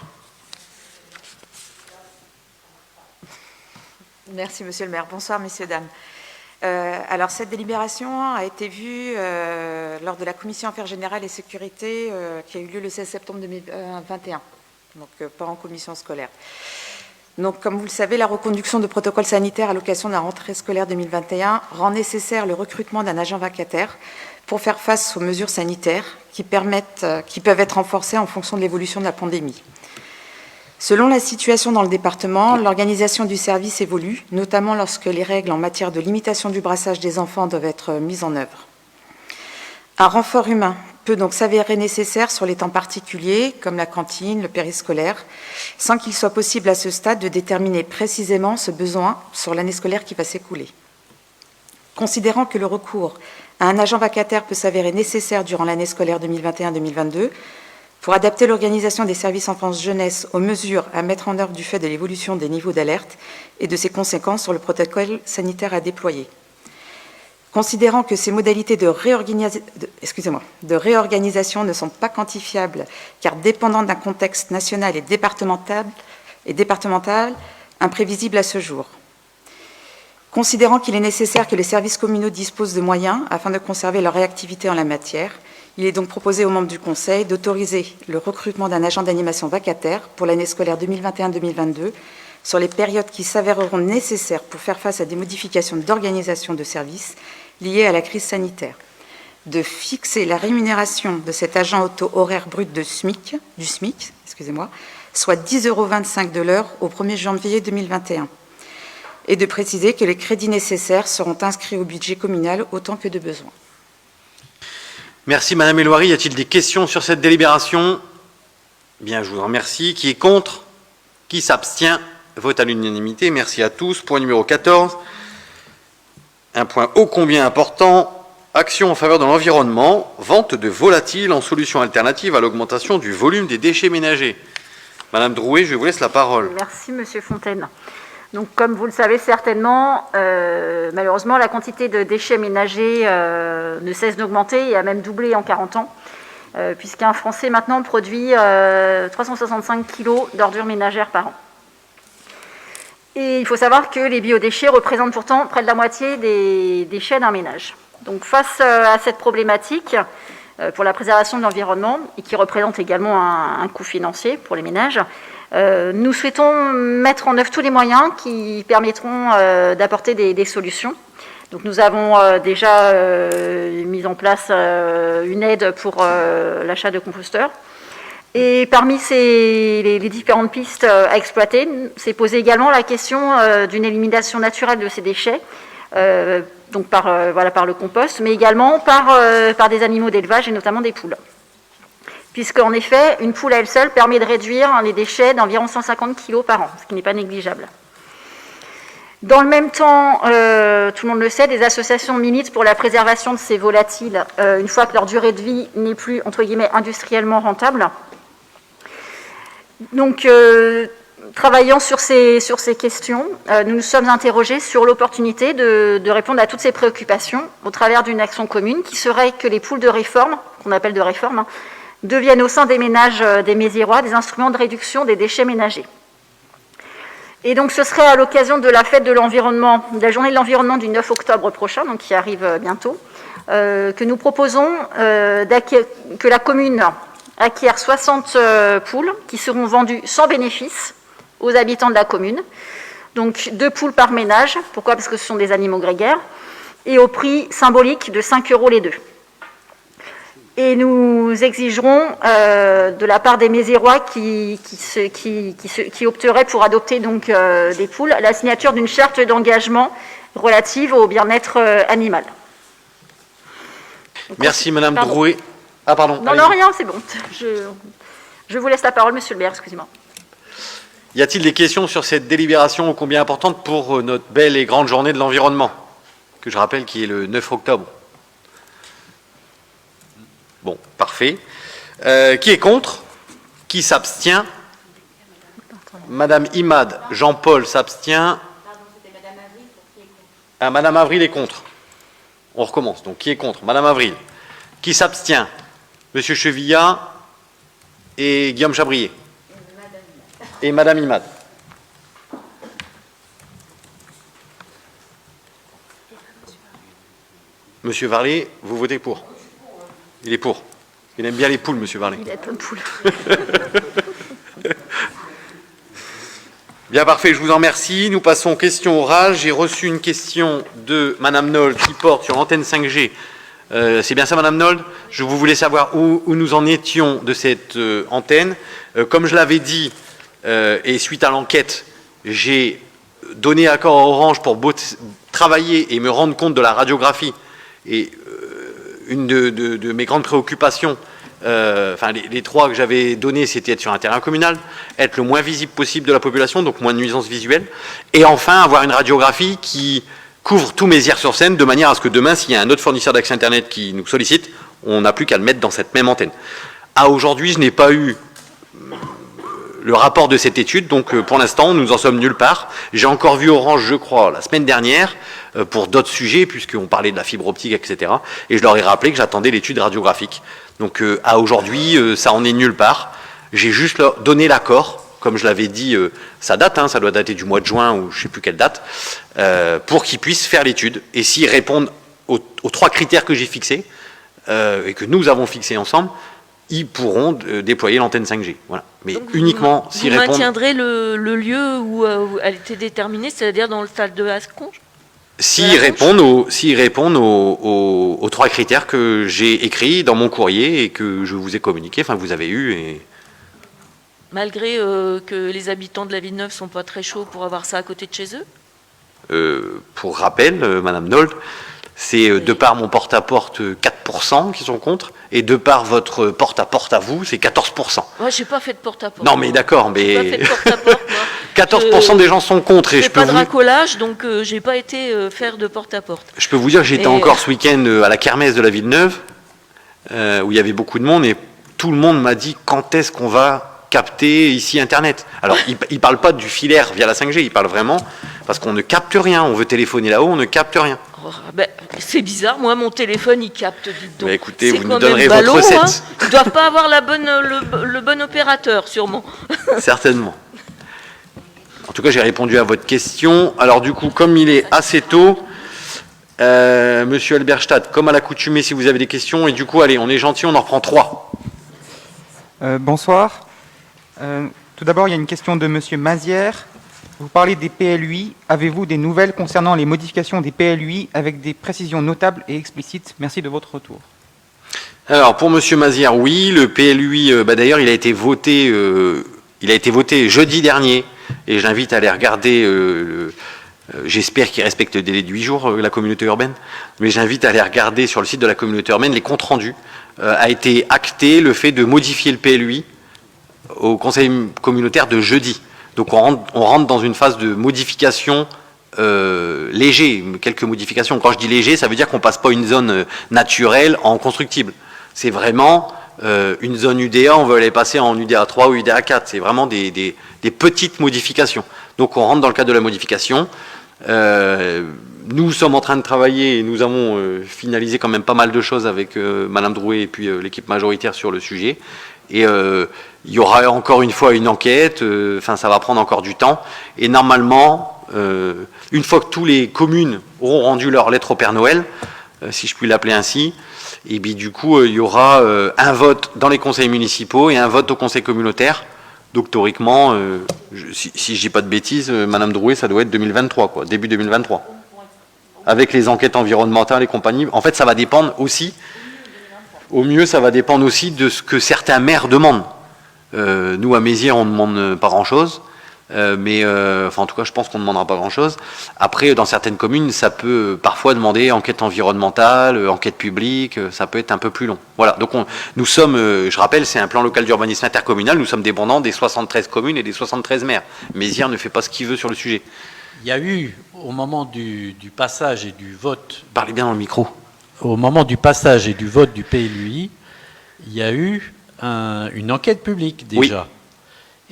Merci, Monsieur le maire. Bonsoir, messieurs, dames. Alors, cette délibération a été vue lors de la commission affaires générales et sécurité qui a eu lieu le 16 septembre 2021, donc pas en commission scolaire. Donc, comme vous le savez, la reconduction de protocoles sanitaires à l'occasion de la rentrée scolaire 2021 rend nécessaire le recrutement d'un agent vacataire pour faire face aux mesures sanitaires qui peuvent être renforcées en fonction de l'évolution de la pandémie. Selon la situation dans le département, l'organisation du service évolue, notamment lorsque les règles en matière de limitation du brassage des enfants doivent être mises en œuvre. Un renfort humain peut donc s'avérer nécessaire sur les temps particuliers, comme la cantine, le périscolaire, sans qu'il soit possible à ce stade de déterminer précisément ce besoin sur l'année scolaire qui va s'écouler. Considérant que le recours à un agent vacataire peut s'avérer nécessaire durant l'année scolaire 2021-2022, pour adapter l'organisation des services enfance-jeunesse aux mesures à mettre en œuvre du fait de l'évolution des niveaux d'alerte et de ses conséquences sur le protocole sanitaire à déployer. Considérant que ces modalités de réorganisation ne sont pas quantifiables, car dépendantes d'un contexte national et départemental imprévisible à ce jour. Considérant qu'il est nécessaire que les services communaux disposent de moyens afin de conserver leur réactivité en la matière, il est donc proposé aux membres du Conseil d'autoriser le recrutement d'un agent d'animation vacataire pour l'année scolaire 2021-2022 sur les périodes qui s'avéreront nécessaires pour faire face à des modifications d'organisation de services liées à la crise sanitaire, de fixer la rémunération de cet agent au taux horaire brut du SMIC, soit 10,25 € de l'heure au 1er janvier 2021, et de préciser que les crédits nécessaires seront inscrits au budget communal autant que de besoin. Merci, Madame Elouari. Y a-t-il des questions sur cette délibération? Bien, je vous en remercie. Qui est contre? Qui s'abstient? Vote à l'unanimité. Merci à tous. Point numéro 14. Un point ô combien important. Action en faveur de l'environnement. Vente de volatiles en solution alternative à l'augmentation du volume des déchets ménagers. Madame Drouet, je vous laisse la parole. Merci, Monsieur Fontaine. Donc, comme vous le savez certainement, malheureusement, la quantité de déchets ménagers ne cesse d'augmenter et a même doublé en 40 ans, puisqu'un Français maintenant produit 365 kg d'ordures ménagères par an. Et il faut savoir que les biodéchets représentent pourtant près de la moitié des déchets d'un ménage. Donc, face à cette problématique, pour la préservation de l'environnement, et qui représente également un coût financier pour les ménages, nous souhaitons mettre en œuvre tous les moyens qui permettront d'apporter des solutions. Donc nous avons déjà mis en place une aide pour l'achat de composteurs. Et parmi les différentes pistes à exploiter, s'est posée également la question d'une élimination naturelle de ces déchets, donc par le compost, mais également par des animaux d'élevage et notamment des poules. Puisqu'en effet, une poule à elle seule permet de réduire les déchets d'environ 150 kg par an, ce qui n'est pas négligeable. Dans le même temps, tout le monde le sait, des associations militent pour la préservation de ces volatiles une fois que leur durée de vie n'est plus, entre guillemets, industriellement rentable. Donc, travaillant sur ces questions, nous nous sommes interrogés sur l'opportunité de répondre à toutes ces préoccupations au travers d'une action commune qui serait que les poules de réforme, qu'on appelle de réforme, deviennent au sein des ménages des Méziérois des instruments de réduction des déchets ménagers. Et donc ce serait à l'occasion de la fête de l'environnement, de la journée de l'environnement du 9 octobre prochain, donc qui arrive bientôt, que nous proposons que la commune acquiert 60 poules qui seront vendues sans bénéfice aux habitants de la commune. Donc 2 poules par ménage. Pourquoi ? Parce que ce sont des animaux grégaires. Et au prix symbolique de 5 € les 2. Et nous exigerons de la part des Méziérois qui opteraient pour adopter donc, des poules la signature d'une charte d'engagement relative au bien-être animal. Donc, merci Madame Drouet. Ah pardon. Non, rien, c'est bon. Je vous laisse la parole, Monsieur le maire, excusez-moi. Y a-t-il des questions sur cette délibération ô combien importante pour notre belle et grande journée de l'environnement, que je rappelle qui est le 9 octobre? Bon, parfait. Qui est contre? Qui s'abstient? Madame Imad, Jean-Paul s'abstient. Ah, Madame Avril est contre. On recommence. Donc, qui est contre? Madame Avril. Qui s'abstient? Monsieur Chevillat et Guillaume Chabrier. Et Madame Imad. Monsieur Varlet, vous votez pour? Il est pour. Il aime bien les poules, Monsieur Varlet. Il a plein de poules. Bien, parfait, je vous en remercie. Nous passons aux questions orales. J'ai reçu une question de Madame Nold qui porte sur l'antenne 5G. C'est bien ça, Madame Nold? Je voulais savoir où nous en étions de cette antenne. Comme je l'avais dit, et suite à l'enquête, j'ai donné accord à Orange pour travailler et me rendre compte de la radiographie. Et une de mes grandes préoccupations, enfin les 3 que j'avais données, c'était être sur un terrain communal, être le moins visible possible de la population, donc moins de nuisances visuelles, et enfin avoir une radiographie qui couvre tous Mézières-sur-Seine de manière à ce que demain, s'il y a un autre fournisseur d'accès Internet qui nous sollicite, on n'a plus qu'à le mettre dans cette même antenne. À aujourd'hui, je n'ai pas eu le rapport de cette étude, donc pour l'instant, nous en sommes nulle part. J'ai encore vu Orange, je crois, la semaine dernière, pour d'autres sujets, puisqu'on parlait de la fibre optique, etc. Et je leur ai rappelé que j'attendais l'étude radiographique. Donc à aujourd'hui, ça en est nulle part. J'ai juste leur donné l'accord, comme je l'avais dit, ça date, hein, ça doit dater du mois de juin ou je ne sais plus quelle date, pour qu'ils puissent faire l'étude. Et s'ils répondent aux 3 critères que j'ai fixés, et que nous avons fixés ensemble, ils pourront déployer l'antenne 5G. Voilà. Mais donc uniquement s'ils répondent... Vous maintiendrez le lieu où elle était déterminée, c'est-à-dire dans le stade de Asconge? S'ils répondent aux 3 critères que j'ai écrits dans mon courrier et que je vous ai communiqué, enfin vous avez eu. Et... Malgré que les habitants de la Villeneuve ne sont pas très chauds pour avoir ça à côté de chez eux? Pour rappel, Madame Nold, c'est de par mon porte-à-porte 4% qui sont contre, et de par votre porte-à-porte à vous, c'est 14%. Moi, je n'ai pas fait de porte-à-porte. Non, mais d'accord, mais... J'ai pas fait de porte-à-porte, moi. 14% des gens sont contre. Je fais pas de racolage, donc je n'ai pas été faire de porte-à-porte. Je peux vous dire que j'étais encore ce week-end à la kermesse de la Villeneuve, où il y avait beaucoup de monde, et tout le monde m'a dit quand est-ce qu'on va capter ici Internet. Alors, il ne parle pas du filaire via la 5G, il parle vraiment parce qu'on ne capte rien. On veut téléphoner là-haut, on ne capte rien. Oh, ben, c'est bizarre, moi mon téléphone il capte, dites donc. Bah, écoutez, C'est vous quand nous donnerez même votre ballot, recette. hein. Ils ne doivent pas avoir le bon opérateur, sûrement. Certainement. En tout cas, j'ai répondu à votre question. Alors du coup, comme il est assez tôt, Monsieur Alberstadt, comme à l'accoutumée, si vous avez des questions, et du coup, allez, on est gentil, on en reprend 3. Bonsoir. Tout d'abord, il y a une question de Monsieur Mazière. Vous parlez des PLUI. Avez-vous des nouvelles concernant les modifications des PLUI avec des précisions notables et explicites? Merci de votre retour. Alors, pour Monsieur Mazière, oui, le PLUI, d'ailleurs, il a été voté jeudi dernier, et j'invite à aller regarder, j'espère qu'il respecte le délai de 8 jours, la communauté urbaine, mais j'invite à aller regarder sur le site de la communauté urbaine les comptes rendus. A été acté le fait de modifier le PLUI au conseil communautaire de jeudi. Donc on rentre dans une phase de modification léger, quelques modifications. Quand je dis léger, ça veut dire qu'on passe pas une zone naturelle en constructible. C'est vraiment une zone UDA, on veut aller passer en UDA 3 ou UDA 4. C'est vraiment des petites modifications. Donc on rentre dans le cadre de la modification. Nous sommes en train de travailler et nous avons finalisé quand même pas mal de choses avec Madame Drouet et puis l'équipe majoritaire sur le sujet. Et il y aura encore une fois une enquête, ça va prendre encore du temps. Et normalement, une fois que toutes les communes auront rendu leur lettre au Père Noël, si je puis l'appeler ainsi, et bien du coup, il y aura un vote dans les conseils municipaux et un vote au conseil communautaire. Donc théoriquement, si je dis pas de bêtises, Madame Drouet, ça doit être 2023, quoi, début 2023. Avec les enquêtes environnementales et compagnie. En fait, ça va dépendre aussi, au mieux, ça va dépendre aussi de ce que certains maires demandent. Nous, à Mézières, on ne demande pas grand-chose. En tout cas, je pense qu'on ne demandera pas grand-chose. Après, dans certaines communes, ça peut parfois demander enquête environnementale, enquête publique, ça peut être un peu plus long. Voilà, donc nous sommes, je rappelle, c'est un plan local d'urbanisme intercommunal, nous sommes dépendants des 73 communes et des 73 maires. Mézières ne fait pas ce qu'il veut sur le sujet. Il y a eu, au moment du passage et du vote... Parlez bien dans le micro. Au moment du passage et du vote du PLUI, il y a eu une enquête publique déjà.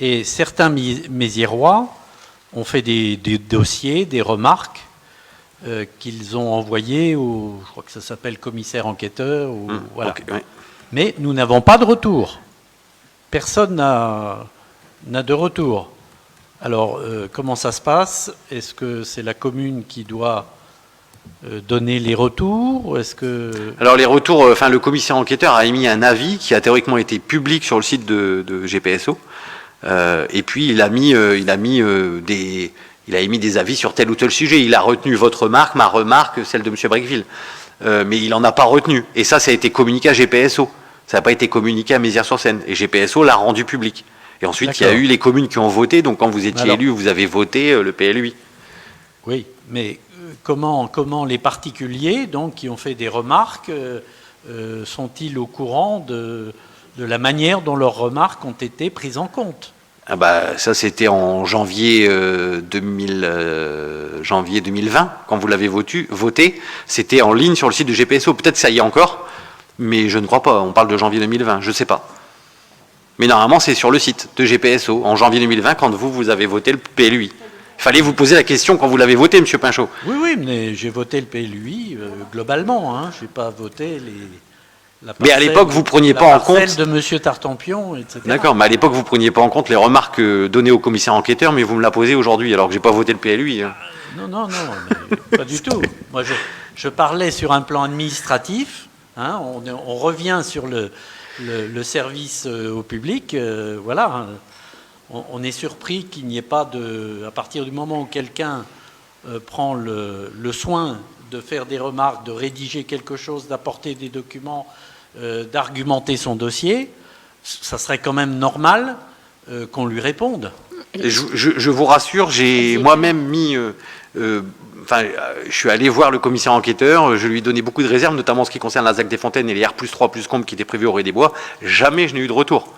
Oui. Et certains Méziérois ont fait des dossiers, des remarques qu'ils ont envoyés au, je crois que ça s'appelle commissaire enquêteur. Voilà. Okay, oui. Mais nous n'avons pas de retour. Personne n'a de retour. Alors, comment ça se passe? Est-ce que c'est la commune qui doit donner les retours? Est-ce que... Alors les retours, le commissaire enquêteur a émis un avis qui a théoriquement été public sur le site de GPSO. Et puis il a émis des avis sur tel ou tel sujet. Il a retenu votre remarque, ma remarque, celle de M. Brequeville. Mais il n'en a pas retenu. Et ça a été communiqué à GPSO. Ça n'a pas été communiqué à Mézières-sur-Seine. Et GPSO l'a rendu public. Et ensuite, il y a eu les communes qui ont voté. Donc quand vous étiez élu, vous avez voté le PLUI. Oui, mais comment les particuliers donc, qui ont fait des remarques sont-ils au courant de la manière dont leurs remarques ont été prises en compte? Ça, c'était en janvier 2020, quand vous l'avez voté. C'était en ligne sur le site de GPSO. Peut-être que ça y est encore, mais je ne crois pas. On parle de janvier 2020, je ne sais pas. Mais normalement, c'est sur le site de GPSO, en janvier 2020, quand vous avez voté le PLUI. Il fallait vous poser la question quand vous l'avez voté, M. Pinchot. Oui, mais j'ai voté le PLUI globalement. Je n'ai pas voté mais à l'époque, vous ne preniez pas en compte... de M. Tartampion, etc. D'accord, mais à l'époque, vous ne preniez pas en compte les remarques données au commissaire enquêteur, mais vous me la posez aujourd'hui, alors que je n'ai pas voté le PLUI. Non, mais pas du tout. Moi, je parlais sur un plan administratif. On revient sur le service au public. Voilà. On est surpris qu'il n'y ait pas de... À partir du moment où quelqu'un prend le soin de faire des remarques, de rédiger quelque chose, d'apporter des documents, d'argumenter son dossier, ça serait quand même normal qu'on lui réponde. Je vous rassure, j'ai moi-même mis... je suis allé voir le commissaire enquêteur, je lui ai donné beaucoup de réserves, notamment en ce qui concerne la ZAC des Fontaines et les R+3 plus Combe qui étaient prévus au Ré des Bois. Jamais je n'ai eu de retour.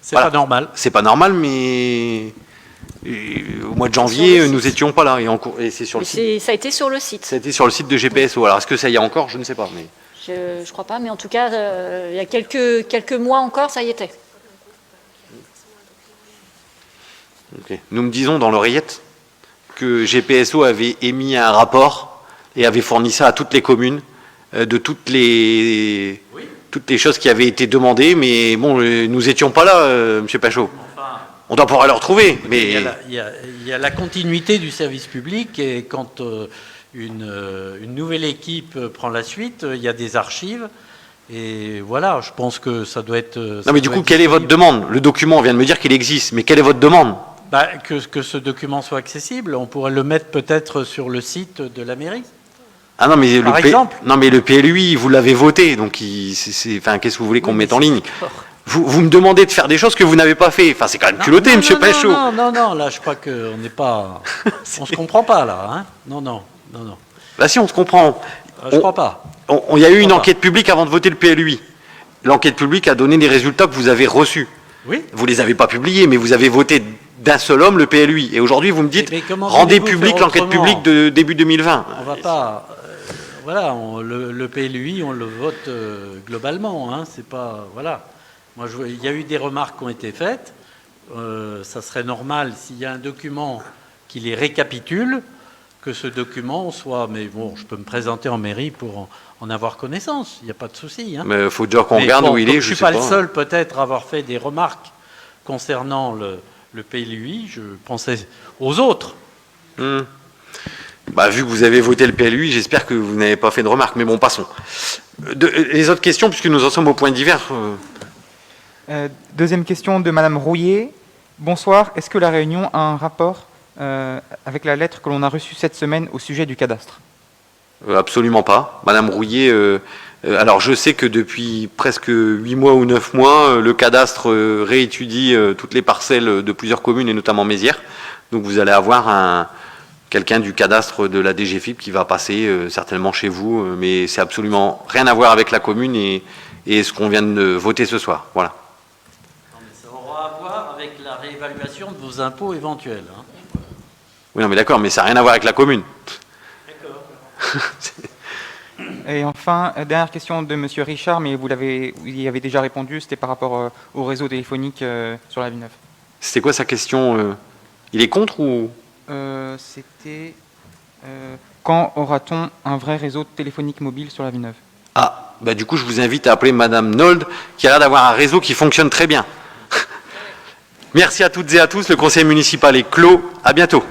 C'est pas normal. C'est pas normal, mais au mois de janvier, nous n'étions pas là. Et c'est sur le site. Ça a été sur le site. Ça a été sur le site de GPSO. Alors, est-ce que ça y est encore? Je ne sais pas. Mais... Je ne crois pas, mais en tout cas, il y a quelques mois encore, ça y était. Ok. Nous me disons dans l'oreillette que GPSO avait émis un rapport et avait fourni ça à toutes les communes de toutes les choses qui avaient été demandées, mais bon, nous étions pas là, Monsieur Pachot. Enfin, On doit pouvoir le retrouver, mais... il y a la continuité du service public, et quand une nouvelle équipe prend la suite, il y a des archives, et voilà, je pense que ça doit être... Non, mais du coup, quelle est votre demande? Le document, on vient de me dire qu'il existe, mais quelle est votre demande? Que ce document soit accessible, on pourrait le mettre peut-être sur le site de la mairie. Ah non, mais Par exemple. non, mais le PLUI, vous l'avez voté, donc enfin, qu'est-ce que vous voulez qu'on mette en ligne? Vous me demandez de faire des choses que vous n'avez pas fait. Enfin, c'est quand même culotté, Monsieur Pachot. Non, là, je crois qu'on n'est pas... On se comprend pas, là. Hein, non. Bah si, on se comprend. Je crois pas. Il y a eu une enquête publique avant de voter le PLUI. L'enquête publique a donné des résultats que vous avez reçus. Oui. Vous les avez pas publiés, mais vous avez voté d'un seul homme le PLUI. Et aujourd'hui, vous me dites, Mais comment rendez voulez-vous public faire l'enquête autrement publique de début 2020. On va pas... voilà, le PLUI, on le vote globalement. Hein, c'est pas... Voilà. Moi, il y a eu des remarques qui ont été faites. Ça serait normal, s'il y a un document qui les récapitule, que ce document soit... Mais bon, je peux me présenter en mairie pour en avoir connaissance. Il n'y a pas de souci. Hein. Mais il faut déjà qu'on regarde bon, où il est. Je ne suis pas le seul, peut-être, à avoir fait des remarques concernant le PLUI. Je pensais aux autres. Bah, vu que vous avez voté le PLUI, j'espère que vous n'avez pas fait de remarques. Mais bon, passons. Les autres questions, puisque nous en sommes au point divers... Deuxième question de Madame Rouillet. Bonsoir, est-ce que la Réunion a un rapport avec la lettre que l'on a reçue cette semaine au sujet du cadastre? Absolument pas. Madame Rouillet, alors je sais que depuis presque 8 mois ou 9 mois, le cadastre réétudie toutes les parcelles de plusieurs communes, et notamment Mézières. Donc vous allez avoir quelqu'un du cadastre de la DGFiP qui va passer certainement chez vous, mais c'est absolument rien à voir avec la commune et ce qu'on vient de voter ce soir. Voilà. Ça aura à voir avec la réévaluation de vos impôts éventuels. Hein. Oui, non, mais d'accord, mais ça n'a rien à voir avec la commune. D'accord. Et enfin, dernière question de Monsieur Richard, mais vous y avez déjà répondu, c'était par rapport au réseau téléphonique sur la Villeneuve. C'était quoi sa question? Il est contre ou... C'était quand aura-t-on un vrai réseau téléphonique mobile sur la Villeneuve? Ah, bah du coup, je vous invite à appeler Madame Nold, qui a l'air d'avoir un réseau qui fonctionne très bien. Merci à toutes et à tous. Le conseil municipal est clos. À bientôt.